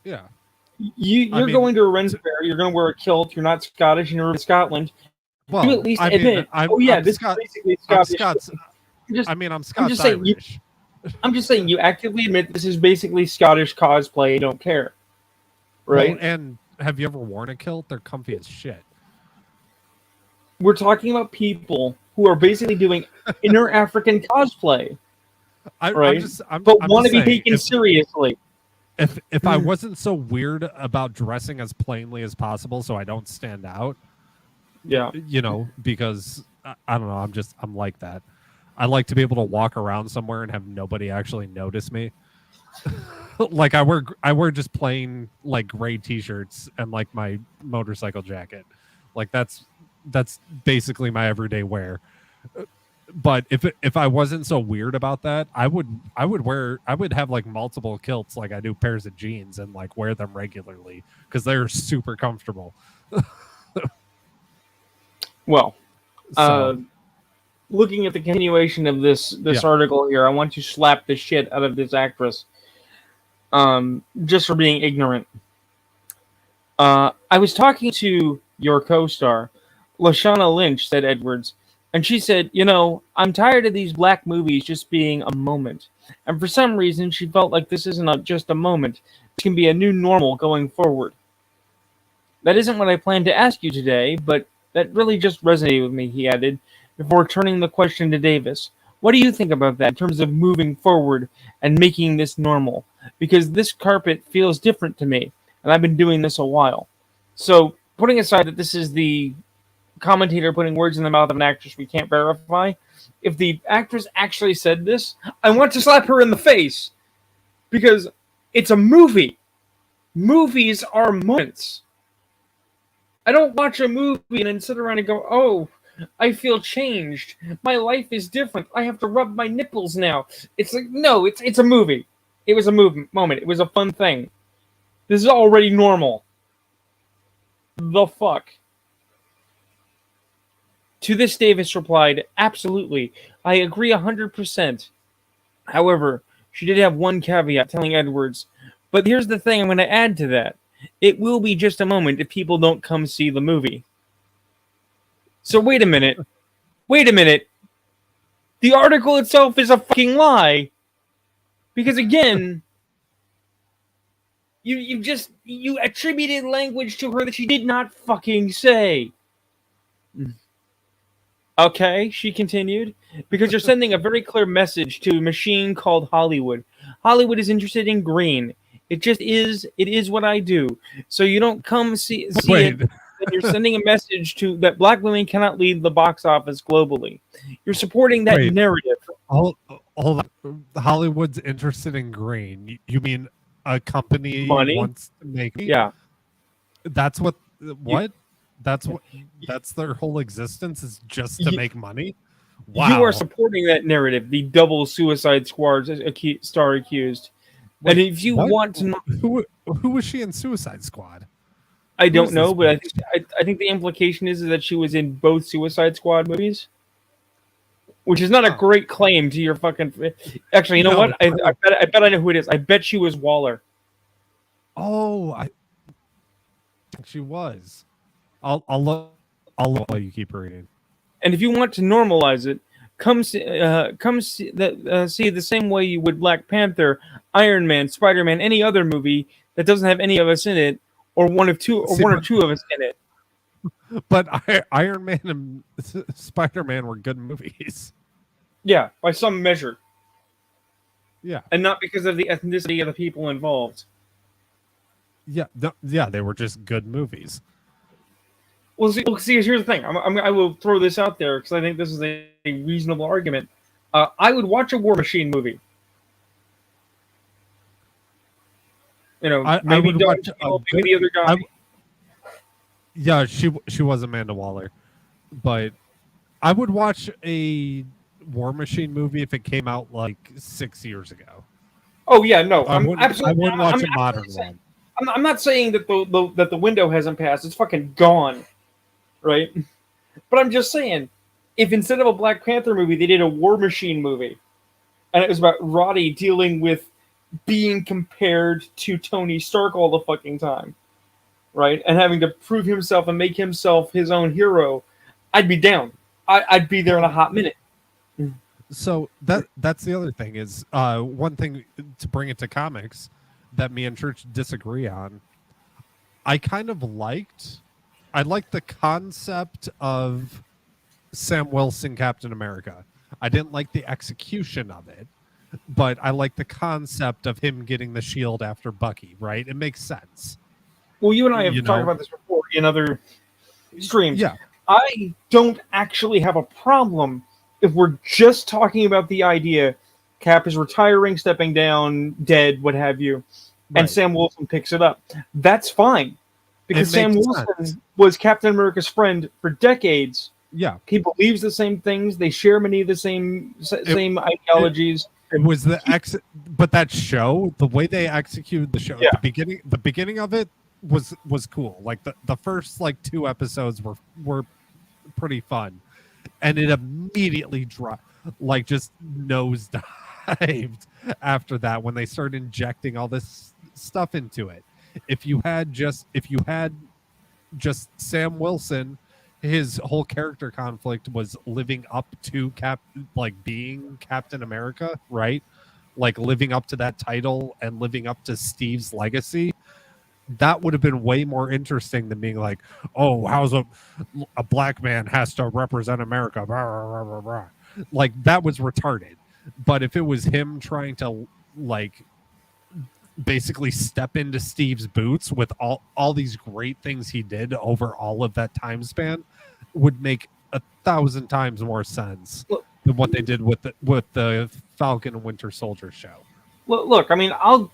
S2: Yeah. I
S1: You're
S2: mean,
S1: going to a Ren's fair, you're going to wear a kilt, you're not Scottish, and you're in Scotland. You at
S2: well,
S1: least
S2: I mean,
S1: admit, oh yeah,
S2: I'm
S1: this
S2: Scott.
S1: is basically
S2: I'm
S1: Scottish.
S2: Scots.
S1: Just,
S2: I mean, I'm
S1: I'm
S2: Scots
S1: just saying,
S2: Irish.
S1: I'm just saying, you actively admit this is basically Scottish cosplay. You don't care, right?
S2: Well, and have you ever worn a kilt? They're comfy as shit.
S1: We're talking about people who are basically doing inner African cosplay, right? But
S2: I'm
S1: want
S2: just
S1: to be
S2: saying,
S1: taken seriously.
S2: if I wasn't so weird about dressing as plainly as possible, so I don't stand out,
S1: Yeah.
S2: because I don't know, I'm like that. I like to be able to walk around somewhere and have nobody actually notice me. Like I wear just plain like gray t-shirts and like my motorcycle jacket. Like that's basically my everyday wear. But if I wasn't so weird about that, I would have like multiple kilts, like I do pairs of jeans, and like wear them regularly because they're super comfortable.
S1: Well,
S2: So
S1: looking at the continuation of this article here, I want to slap the shit out of this actress, just for being ignorant. I was talking to your co-star, Lashana Lynch, said Edwards, and she said, I'm tired of these black movies just being a moment. And for some reason, she felt like this isn't just a moment. This can be a new normal going forward. That isn't what I planned to ask you today, but that really just resonated with me, he added, before turning the question to Davis. What do you think about that in terms of moving forward and making this normal? Because this carpet feels different to me, and I've been doing this a while. So, putting aside that this is the commentator putting words in the mouth of an actress we can't verify, if the actress actually said this, I want to slap her in the face. Because it's a movie. Movies are moments. I don't watch a movie and then sit around and go, oh, I feel changed. My life is different. I have to rub my nipples now. It's like, no, it's a movie. It was a moment. It was a fun thing. This is already normal. The fuck? To this, Davis replied, absolutely. I agree 100%. However, she did have one caveat, telling Edwards, but here's the thing I'm going to add to that. It will be just a moment if people don't come see the movie. So wait a minute. The article itself is a fucking lie. Because again, you attributed language to her that she did not fucking say. Okay, she continued, because you're sending a very clear message to a machine called Hollywood. Hollywood is interested in green. It just is. It is what I do. So you don't come see it. Then you're sending a message to that black women cannot lead the box office globally. You're supporting that narrative.
S2: All Hollywood's interested in green. You mean a company
S1: Money?
S2: wants to make?
S1: Yeah.
S2: That's what. That's their whole existence, is just to make money. Wow.
S1: You are supporting that narrative, the double Suicide Squad star accused.
S2: Wait,
S1: and if you want to
S2: know, who was she in Suicide Squad?
S1: I don't know, but I think the implication is that she was in both Suicide Squad movies, which is not a great claim to your fucking. Actually, you know what? I bet I know who it is. I bet she was Waller.
S2: Oh, I think she was. I'll look while you keep reading.
S1: And if you want to normalize it, come see the same way you would Black Panther, Iron Man, Spider-Man, any other movie that doesn't have any of us in it, or one or two of us in it.
S2: But Iron Man and Spider-Man were good movies.
S1: Yeah, by some measure.
S2: Yeah,
S1: and not because of the ethnicity of the people involved.
S2: Yeah, they were just good movies.
S1: Well, see, here's the thing. I will throw this out there because I think this is a reasonable argument. I would watch a War Machine movie. Maybe
S2: I would watch
S1: maybe the other guy.
S2: Yeah, she was Amanda Waller, but I would watch a War Machine movie if it came out like 6 years ago.
S1: Oh yeah, no,
S2: I wouldn't watch a modern one.
S1: I'm not saying that the window hasn't passed. It's fucking gone, right? But I'm just saying, if instead of a Black Panther movie, they did a War Machine movie, and it was about Roddy dealing with being compared to Tony Stark all the fucking time, right? And having to prove himself and make himself his own hero, I'd be down. I'd be there in a hot minute.
S2: So that's the other thing is one thing to bring it to comics that me and Church disagree on. I liked the concept of Sam Wilson Captain America. I didn't like the execution of it, but I like the concept of him getting the shield after Bucky, right? It makes sense.
S1: Well, you and I have talked about this before in other streams.
S2: Yeah.
S1: I don't actually have a problem if we're just talking about the idea Cap is retiring, stepping down, dead, what have you, and Sam Wilson picks it up. That's fine. Because Sam Wilson was Captain America's friend for decades.
S2: Yeah.
S1: He believes the same things. They share many of the same ideologies.
S2: It was but that show, the way they executed the show, the beginning of it was cool. Like the first like 2 episodes were pretty fun, and it immediately dropped, like just nosedived after that when they started injecting all this stuff into it. If you had just Sam Wilson, his whole character conflict was living up to being Captain America, right? Like living up to that title and living up to Steve's legacy. That would have been way more interesting than being like, oh, how's a black man has to represent America? Blah, blah, blah, blah. Like that was retarded. But if it was him trying to like basically step into Steve's boots with all these great things he did over all of that time span, would make 1,000 times more sense than what they did with the Falcon and Winter Soldier show.
S1: Look, I mean, I'll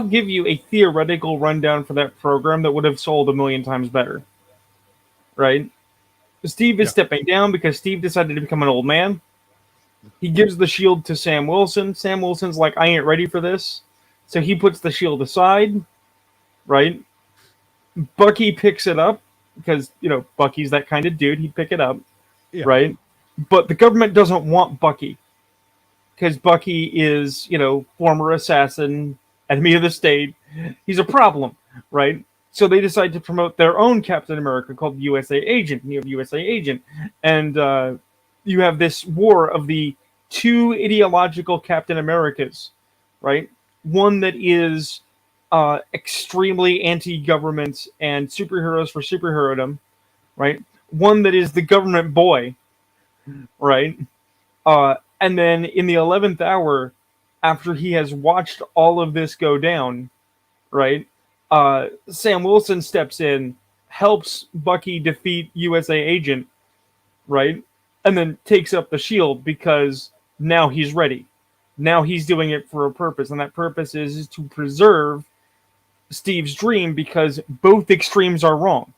S1: give you a theoretical rundown for that program that would have sold 1,000,000 times better. Right? Steve is stepping down because Steve decided to become an old man. He gives the shield to Sam Wilson. Sam Wilson's like, I ain't ready for this. So he puts the shield aside, right? Bucky picks it up because, Bucky's that kind of dude. He'd pick it up, right? But the government doesn't want Bucky because Bucky is, former assassin, enemy of the state. He's a problem, right? So they decide to promote their own Captain America called USA Agent. You have USA Agent. And you have this war of the 2 ideological Captain Americas, right? One that is extremely anti-government and superheroes for superherodom, right? One that is the government boy, right? And then in the 11th hour, after he has watched all of this go down, right? Sam Wilson steps in, helps Bucky defeat USA Agent, right? And then takes up the shield because now he's ready. Now he's doing it for a purpose, and that purpose is to preserve Steve's dream because both extremes are wrong,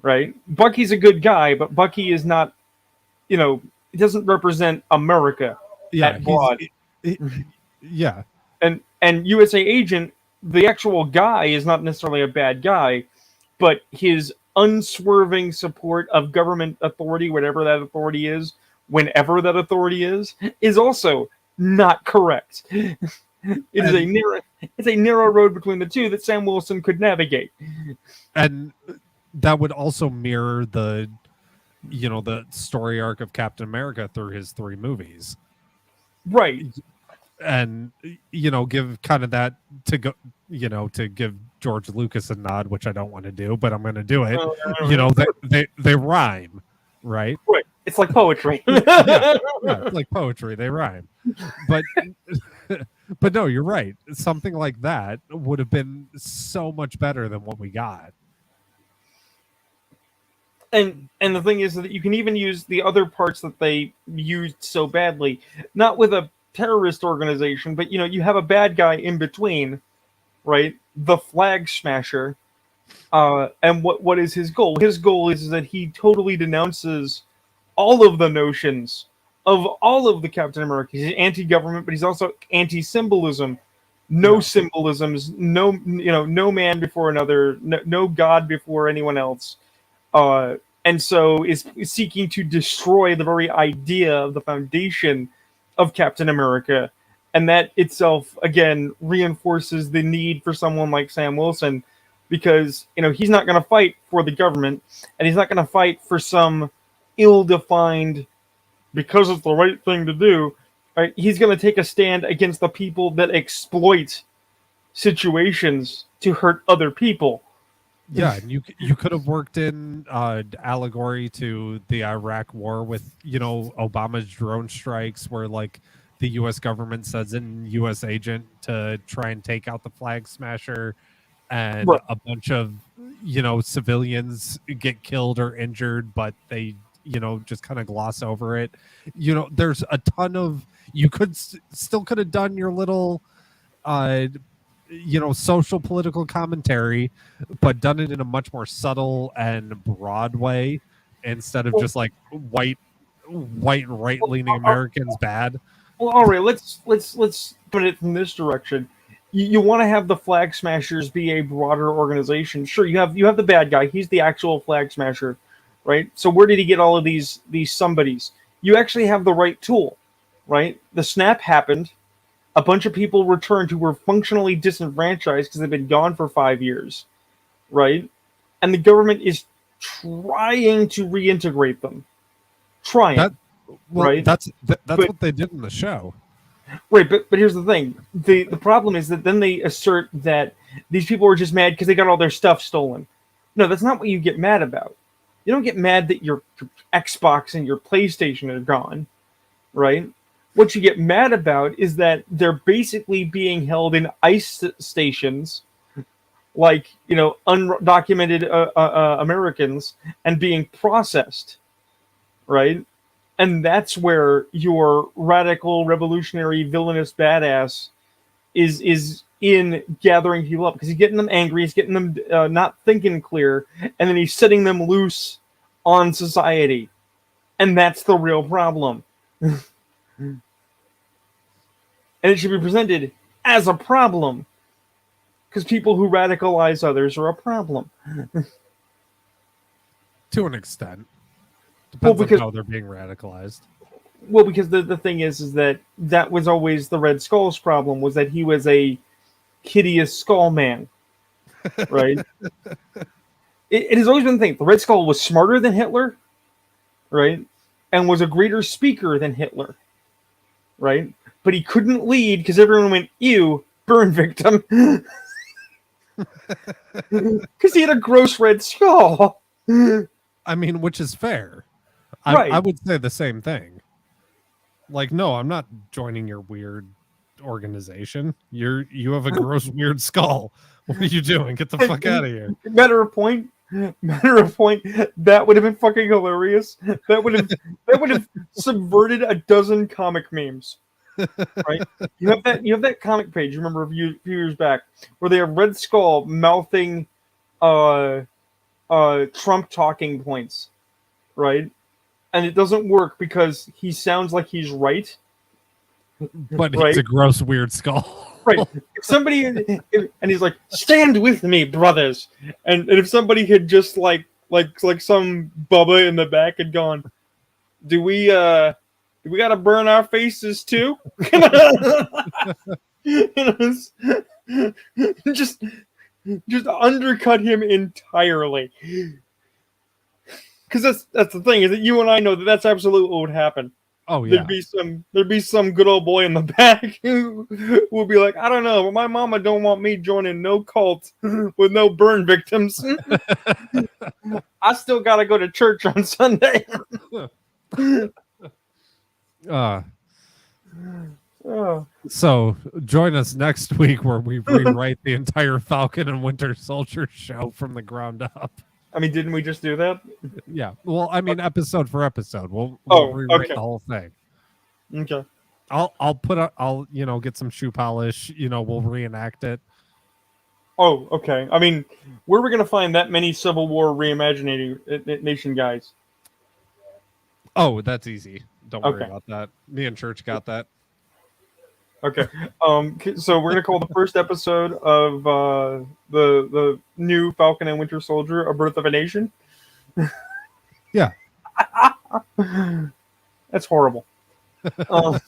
S1: right? Bucky's a good guy, but Bucky is not, it doesn't represent America at broad.
S2: Yeah.
S1: And USA Agent, the actual guy, is not necessarily a bad guy, but his unswerving support of government authority, whatever that authority is, whenever that authority is also not correct. It's a narrow road between the two that Sam Wilson could navigate.
S2: And that would also mirror the story arc of Captain America through his 3 movies.
S1: Right.
S2: And give kind of that to go, to give George Lucas a nod, which I don't want to do, but I'm going to do it. They rhyme, right?
S1: Right. It's like poetry.
S2: It's like poetry. They rhyme. But no, you're right. Something like that would have been so much better than what we got.
S1: And the thing is that you can even use the other parts that they used so badly, not with a terrorist organization, but you have a bad guy in between, right? The Flag Smasher. And what is his goal? His goal is that he totally denounces all of the notions of all of the Captain America. He's anti-government, but he's also anti-symbolism no
S2: Yeah.
S1: symbolisms, no man before another, no God before anyone else, and so is seeking to destroy the very idea of the foundation of Captain America, and that itself again reinforces the need for someone like Sam Wilson, because he's not going to fight for the government, and he's not going to fight for some ill-defined because it's the right thing to do. Right? He's going to take a stand against the people that exploit situations to hurt other people.
S2: Yeah, and you could have worked in allegory to the Iraq War with Obama's drone strikes, where like the U.S. government sends in U.S. agent to try and take out the flag smasher, and
S1: Right.
S2: a bunch of civilians get killed or injured, but they just kind of gloss over it. There's a ton of you could still could have done your little social political commentary, but done it in a much more subtle and broad way instead of just like white right leaning Americans bad.
S1: Well, all right. Let's put it from this direction. You want to have the Flag Smashers be a broader organization. Sure, you have the bad guy. He's the actual Flag Smasher, right? So where did he get all of these somebodies? You actually have the right tool, right? The snap happened. A bunch of people returned who were functionally disenfranchised because they've been gone for 5 years, right? And the government is trying to reintegrate them. Trying. Right?
S2: That's what they did in the show.
S1: Right, but here's the thing. The problem is that then they assert that these people were just mad because they got all their stuff stolen. No, that's not what you get mad about. You don't get mad that your Xbox and your PlayStation are gone, right? What you get mad about is that they're basically being held in ICE stations, like undocumented Americans, and being processed, right? And that's where your radical, revolutionary, villainous badass is in gathering people up, because he's getting them angry, he's getting them not thinking clear, and then he's setting them loose on society, and that's the real problem. And it should be presented as a problem, because people who radicalize others are a problem.
S2: To an extent. Depends on how they're being radicalized.
S1: Well, because the thing is that was always the Red Skull's problem, was that he was a hideous skull man, right? It has always been the thing. The Red Skull was smarter than Hitler, right? And was a greater speaker than Hitler, right? But he couldn't lead because everyone went, ew, burn victim. Because he had a gross red skull.
S2: I mean, which is fair.
S1: Right.
S2: I would say the same thing. Like, no, I'm not joining your weird organization. You have a gross weird skull. What are you doing? Get the fuck out of here.
S1: Matter of point, that would have been fucking hilarious. That would have subverted a dozen comic memes. Right? You have that comic page, remember a few years back, where they have Red Skull mouthing Trump talking points, right? And it doesn't work because he sounds like he's right.
S2: But he's a gross, weird skull.
S1: Right. If somebody and he's like, "Stand with me, brothers." And if somebody had just like some Bubba in the back had gone, "Do we gotta burn our faces too?" Just undercut him entirely. Because that's the thing, is that you and I know that that's absolutely what would happen.
S2: Oh yeah,
S1: there'd be some good old boy in the back who would be like, I don't know, but my mama don't want me joining no cult with no burn victims. I still gotta go to church on Sunday.
S2: So join us next week where we rewrite the entire Falcon and Winter Soldier show from the ground up.
S1: I mean, didn't we just do that?
S2: Yeah. Well, I mean, episode for episode, we'll rewrite the whole thing.
S1: Okay.
S2: I'll get some shoe polish. We'll reenact it.
S1: Oh, okay. I mean, where are we gonna find that many Civil War reimagination guys?
S2: Oh, that's easy. Don't worry about that. Me and Church got that.
S1: Okay. So we're gonna call the first episode of the new Falcon and Winter Soldier "A Birth of a Nation."
S2: Yeah.
S1: That's horrible. Uh,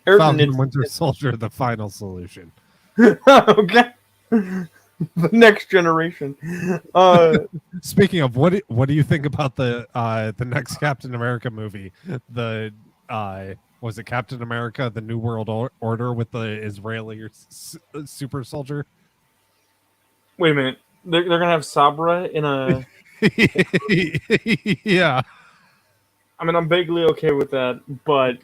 S1: Ayrton,
S2: Falcon and Winter Soldier, the final solution.
S1: okay. The next generation.
S2: Speaking of, what do you think about the next Captain America movie? The was it Captain America: The New World Order with the Israeli super soldier?
S1: Wait a minute. They're gonna have Sabra in a.
S2: Yeah.
S1: I mean, I'm vaguely okay with that, but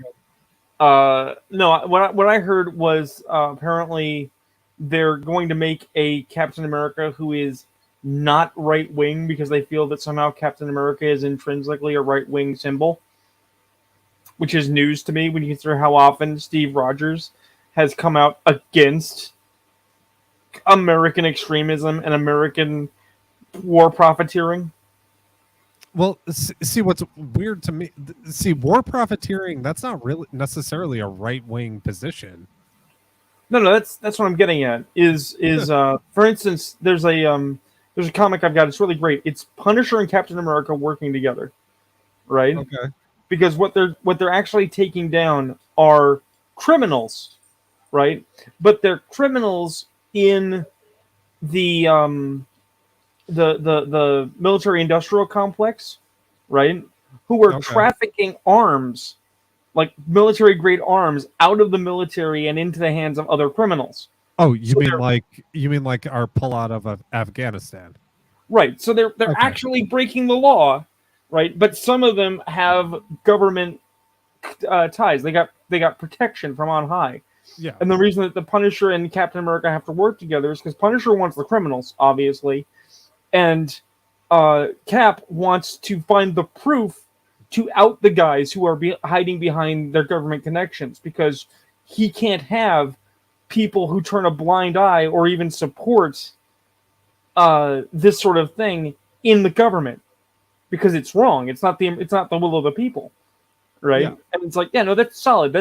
S1: no. What I heard was apparently they're going to make a Captain America who is not right wing because they feel that somehow Captain America is intrinsically a right wing symbol, which is news to me when you consider how often Steve Rogers has come out against American extremism and American war profiteering.
S2: Well, see, what's weird to me, see, war profiteering, that's not really necessarily a right-wing position.
S1: No, that's what I'm getting at. Is for instance, there's a comic I've got. It's really great. It's Punisher and Captain America working together, right?
S2: Okay.
S1: Because what they're actually taking down are criminals, right? But they're criminals in the the military industrial complex, right? Who were trafficking arms, like military grade arms, out of the military and into the hands of other criminals.
S2: Oh, you mean like our pullout of Afghanistan?
S1: Right. So they're actually breaking the law, right? But some of them have government ties. They got protection from on high.
S2: Yeah.
S1: And the reason that the Punisher and Captain America have to work together is because Punisher wants the criminals, obviously, and Cap wants to find the proof to out the guys who are hiding behind their government connections, because he can't have people who turn a blind eye or even support this sort of thing in the government, because it's wrong. It's not the will of the people, right?
S2: Yeah.
S1: And it's like, yeah, no, that's solid.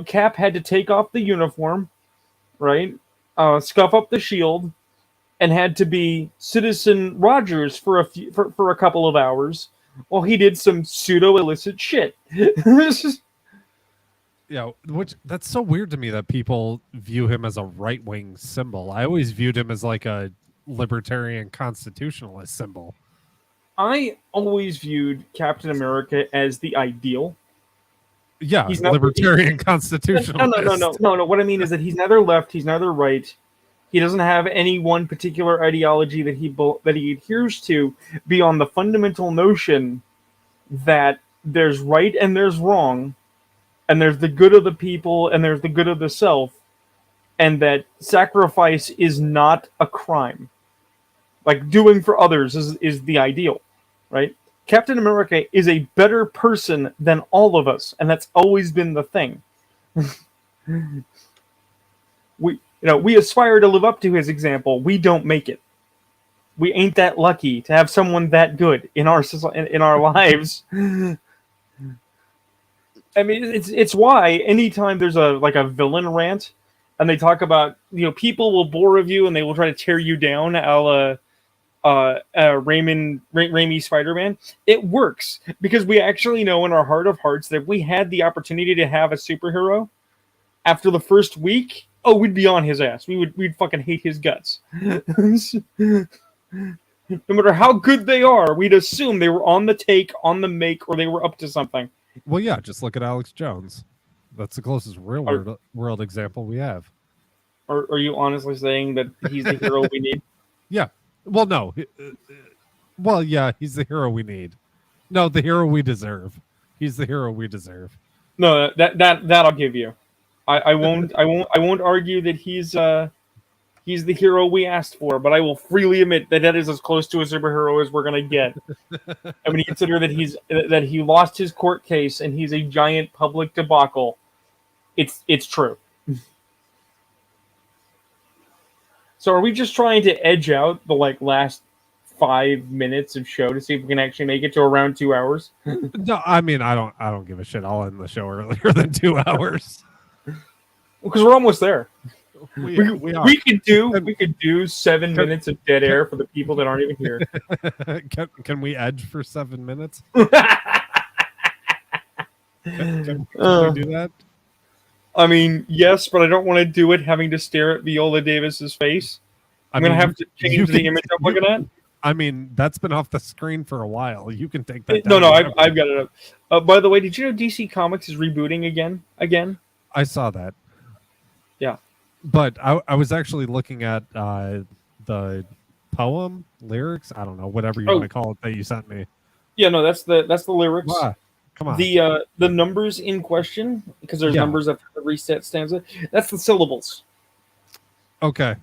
S1: Cap had to take off the uniform, right? Scuff up the shield, and had to be Citizen Rogers for a couple of hours while he did some pseudo illicit shit.
S2: Yeah, which that's so weird to me that people view him as a right-wing symbol. I always viewed him as like a libertarian constitutionalist symbol.
S1: I always viewed Captain America as the ideal.
S2: Yeah, he's not libertarian constitutionalist.
S1: No. What I mean is that he's neither left, he's neither right. He doesn't have any one particular ideology that he adheres to beyond the fundamental notion that there's right and there's wrong, and there's the good of the people and there's the good of the self, and that sacrifice is not a crime. Like, doing for others is the ideal, right? Captain America is a better person than all of us, and that's always been the thing. We aspire to live up to his example. We don't make it. We ain't that lucky to have someone that good in our lives. I mean, it's why anytime there's a villain rant, and they talk about, people will bore of you and they will try to tear you down, a la Raimi Spider-Man, it works because we actually know in our heart of hearts that if we had the opportunity to have a superhero, after the first week, we'd be on his ass. We'd fucking hate his guts. No matter how good they are, we'd assume they were on the take, on the make, or they were up to something.
S2: Well, yeah, just look at Alex Jones. That's the closest real world example we have.
S1: Are you honestly saying that he's the hero we need?
S2: Yeah. Well, no. Well, yeah, he's the hero we need. No, the hero we deserve. He's the hero we deserve.
S1: No, that I'll give you. I won't argue that he's the hero we asked for, but I will freely admit that is as close to a superhero as we're gonna get. And when you consider that he lost his court case and he's a giant public debacle, it's true. So are we just trying to edge out the last 5 minutes of show to see if we can actually make it to around 2 hours?
S2: No, I mean, I don't give a shit. I'll end the show earlier than 2 hours.
S1: Because we're almost there.
S2: We are.
S1: We could do 7 minutes of dead air for the people that aren't even here.
S2: Can we edge for 7 minutes? Can we do that?
S1: I mean, yes, but I don't want to do it having to stare at Viola Davis's face. I'm going to have to change the image I'm looking at.
S2: I mean, that's been off the screen for a while. You can take that
S1: down.
S2: No,
S1: I've got it up. By the way, did you know DC Comics is rebooting again?
S2: I saw that.
S1: Yeah.
S2: But I was actually looking at the poem, lyrics, I don't know, whatever you want to call it, that you sent me.
S1: Yeah, no, that's the lyrics.
S2: Wow. Come on.
S1: The numbers in question, because there's numbers after the reset stanza, that's the syllables.
S2: Okay.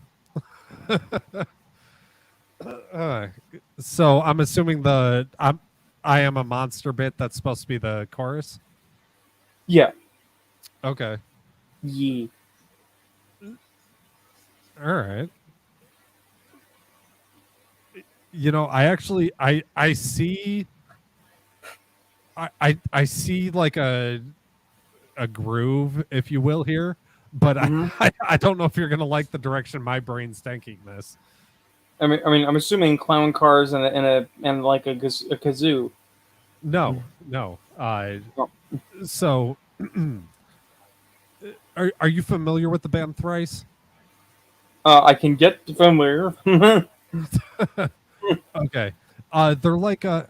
S2: So I'm assuming I am a monster bit that's supposed to be the chorus?
S1: Yeah.
S2: Okay.
S1: Yeah.
S2: All right. You know, I see I see like a groove, if you will, here, but I don't know if you're gonna like the direction my brain's thinking this.
S1: I mean, I'm assuming clown cars and like a kazoo.
S2: No. So, are you familiar with the band Thrice?
S1: I can get familiar.
S2: Okay. They're like I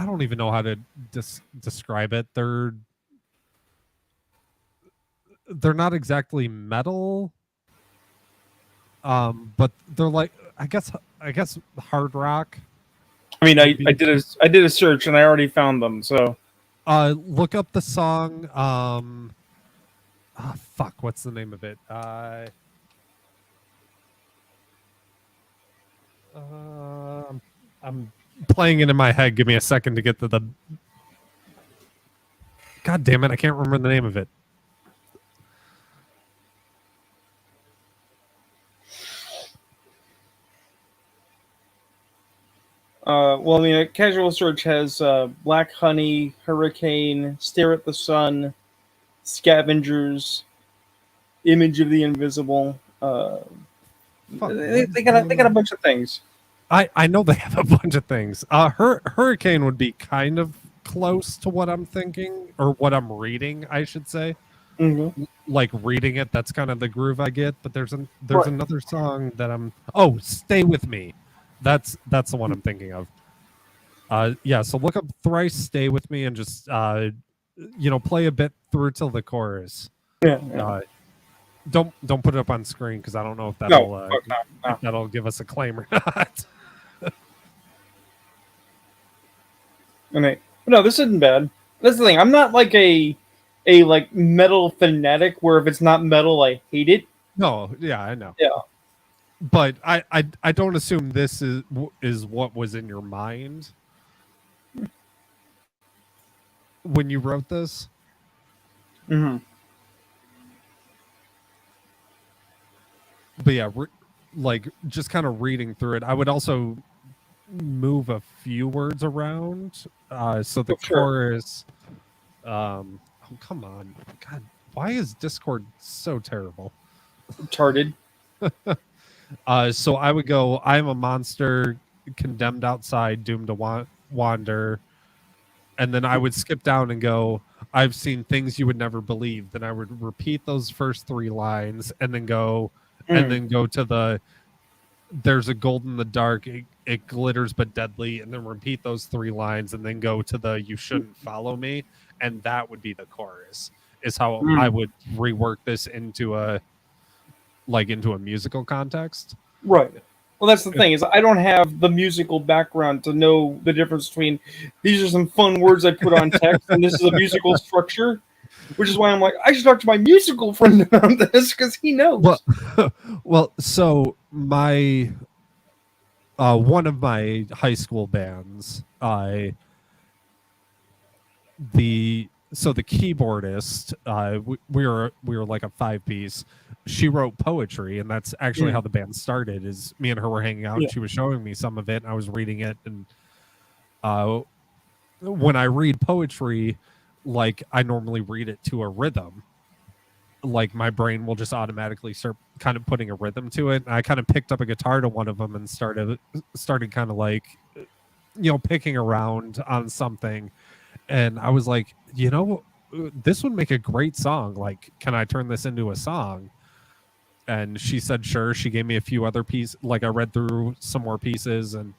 S2: don't even know how to describe it. They're not exactly metal, but they're like I guess hard rock.
S1: I mean, I did a search and I already found them. So,
S2: look up the song. Fuck, what's the name of it? I'm playing it in my head. Give me a second to get to the. God damn it! I can't remember the name of it.
S1: Well, I mean, a casual search has Black Honey, Hurricane, Stare at the Sun, Scavengers, Image of the Invisible. They got a bunch of things.
S2: I know they have a bunch of things. Hurricane would be kind of close to what I'm thinking, or what I'm reading, I should say.
S1: Mm-hmm.
S2: Like reading it, that's kind of the groove I get. But there's another song that I'm. Oh, Stay With Me. That's the one I'm thinking of. Yeah. So look up Thrice, Stay With Me, and just play a bit through till the chorus.
S1: Yeah.
S2: Don't put it up on screen because I don't know if that'll give us a claim or not.
S1: No, this isn't bad. That's the thing. I'm not like a like metal fanatic where if it's not metal, I hate it.
S2: No, yeah, I know.
S1: Yeah,
S2: but I don't assume this is what was in your mind when you wrote this.
S1: Mm-hmm.
S2: But yeah, like just kind of reading through it, I would also move a few words around. So the chorus. Oh, come on. God, why is Discord so terrible?
S1: Retarded.
S2: So I would go, I'm a monster, condemned outside, doomed to wander. And then I would skip down and go, I've seen things you would never believe. Then I would repeat those first 3 lines and then go to the there's a gold in the dark, it glitters but deadly, and then repeat those 3 lines and then go to the you shouldn't follow me, and that would be the chorus. Is how I would rework this into a musical context.
S1: Right. Well, that's the thing, is I don't have the musical background to know the difference between these are some fun words I put on text and this is a musical structure. Which is why I'm like, I should talk to my musical friend about this because he knows.
S2: Well, so my one of my high school bands, the so the keyboardist, we were like a 5-piece. She wrote poetry, and that's actually how the band started. Is me and her were hanging out, and she was showing me some of it, and I was reading it. And when I read poetry, like I normally read it to a rhythm, like my brain will just automatically start kind of putting a rhythm to it. And I kind of picked up a guitar to one of them and started kind of like, picking around on something. And I was like, this would make a great song. Like, can I turn this into a song? And she said, sure. She gave me a few other pieces. Like I read through some more pieces and,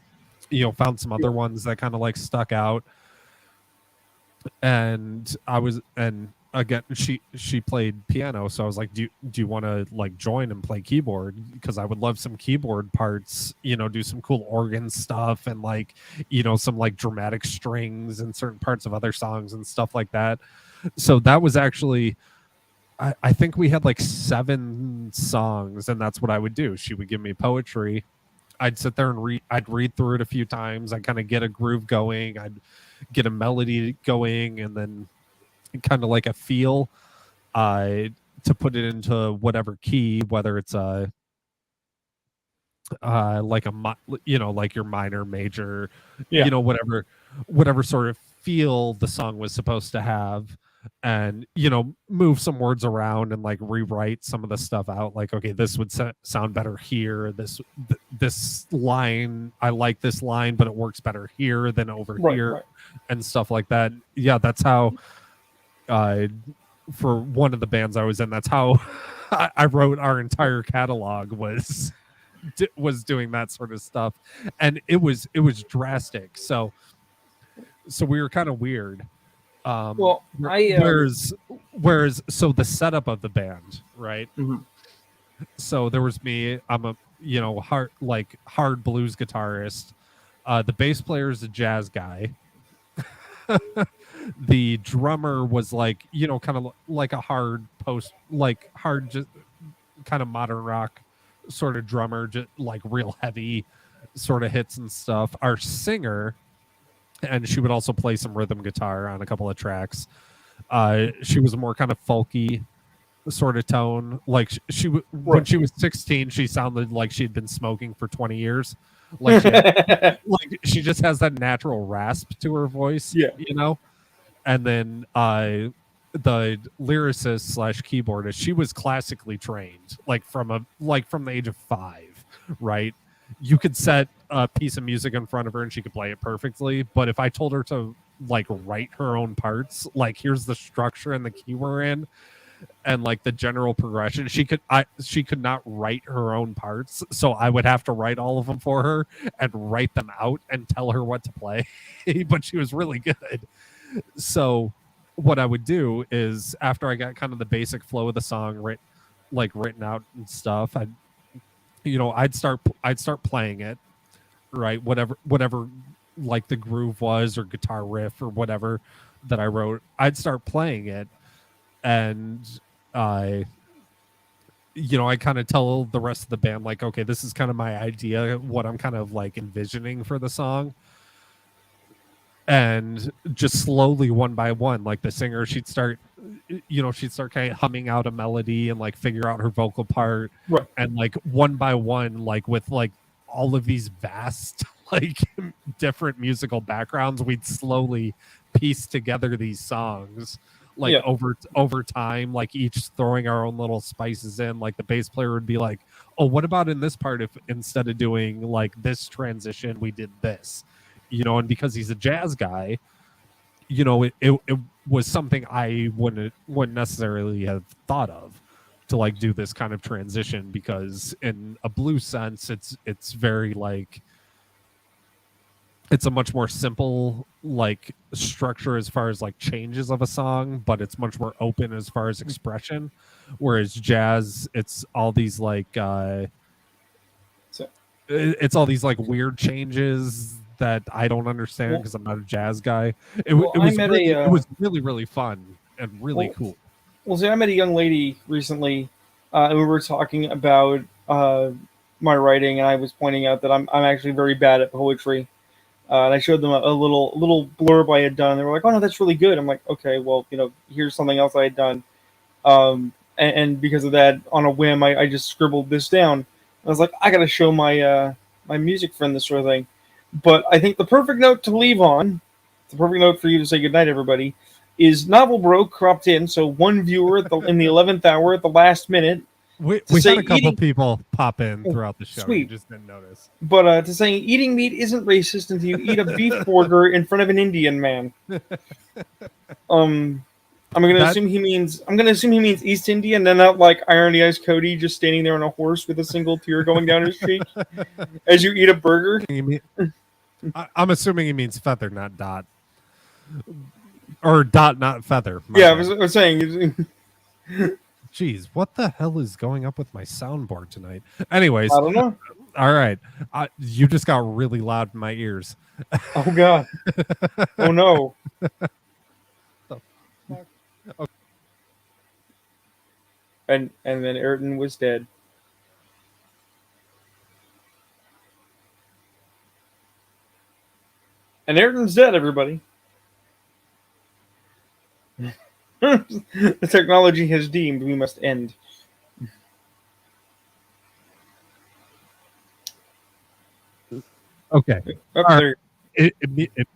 S2: found some other ones that kind of like stuck out. And again, she played piano. So I was like, do you want to like join and play keyboard? Because I would love some keyboard parts, do some cool organ stuff and like, some like dramatic strings and certain parts of other songs and stuff like that. So that was actually, I think we had like 7 songs, and that's what I would do. She would give me poetry. I'd sit there and I'd read through it a few times. I'd kind of get a groove going. I'd get a melody going, and then kind of like a feel to put it into whatever key, whether it's like like your minor, major, whatever sort of feel the song was supposed to have. And move some words around and like rewrite some of the stuff out. Like, okay, this would sound better here. This line, I like this line, but it works better here than over here, and stuff like that. Yeah, that's how. For one of the bands I was in, that's how I wrote our entire catalog. Was doing that sort of stuff, and it was drastic. So we were kind of weird. Whereas so the setup of the band, right?
S1: Mm-hmm.
S2: So there was me. I'm a hard blues guitarist. The bass player is a jazz guy. The drummer was like kind of like a hard just kind of modern rock sort of drummer, just like real heavy sort of hits and stuff. Our singer. And she would also play some rhythm guitar on a couple of tracks. She was a more kind of folky sort of tone. Like when she was 16, she sounded like she'd been smoking for 20 years. Like she just has that natural rasp to her voice, And then the lyricist / keyboardist, she was classically trained, like from the age of 5, right? You could set a piece of music in front of her and she could play it perfectly. But if I told her to like write her own parts, like here's the structure and the key we're in, and like the general progression, she could not write her own parts. So I would have to write all of them for her and write them out and tell her what to play. But she was really good. So what I would do is after I got kind of the basic flow of the song written out and stuff, I'd start playing it, right? Whatever like the groove was or guitar riff or whatever that I wrote, I'd start playing it. And I kind of tell the rest of the band, like, okay, this is kind of my idea, what I'm kind of like envisioning for the song. And just slowly, one by one, like the singer, she'd start kind of humming out a melody and like figure out her vocal part.
S1: Right.
S2: And like one by one, like with like all of these vast, like different musical backgrounds, we'd slowly piece together these songs. Like over time, like each throwing our own little spices in. Like the bass player would be like, oh, what about in this part if instead of doing like this transition, we did this? And because he's a jazz guy, it was something I wouldn't necessarily have thought of to like do this kind of transition, because in a blues sense, it's very like, it's a much more simple like structure as far as like changes of a song, but it's much more open as far as expression. Whereas jazz, it's all these like it's all these like weird changes that I don't understand because I'm not a jazz guy. It was really, really fun and really cool.
S1: Well, see, I met a young lady recently, and we were talking about my writing, and I was pointing out that I'm actually very bad at poetry. And I showed them a little blurb I had done. They were like, "Oh no, that's really good." I'm like, "Okay, well, here's something else I had done." And because of that, on a whim, I just scribbled this down. I was like, I gotta show my music friend this sort of thing. But I think the perfect note to leave on, the perfect note for you to say goodnight, everybody, is Novel Bro cropped in. So one viewer in the 11th hour at the last minute.
S2: We
S1: say
S2: had a couple
S1: eating-
S2: people pop in throughout the show. You
S1: Sweet.
S2: just didn't notice.
S1: But to saying eating meat isn't racist until you eat a beef burger in front of an Indian man. I'm gonna assume he means East Indian, and not like Irony Ice Cody just standing there on a horse with a single tear going down his cheek as you eat a burger.
S2: I'm assuming he means feather, not dot, or dot, not feather.
S1: Yeah, I was saying.
S2: Jeez, what the hell is going up with my soundboard tonight? Anyways,
S1: I don't know.
S2: All right, you just got really loud in my ears.
S1: Oh God! Oh no!
S2: Okay.
S1: And then Ayrton was dead. And Ayrton's dead, everybody. The technology has deemed we must end.
S2: Okay.
S1: Oh,
S2: Right. It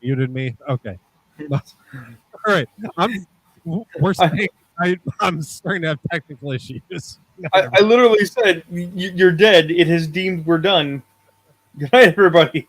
S2: muted me. Okay. All right. We're saying I'm starting to have technical issues.
S1: I literally said, "You're dead. It has deemed we're done." Good night, everybody.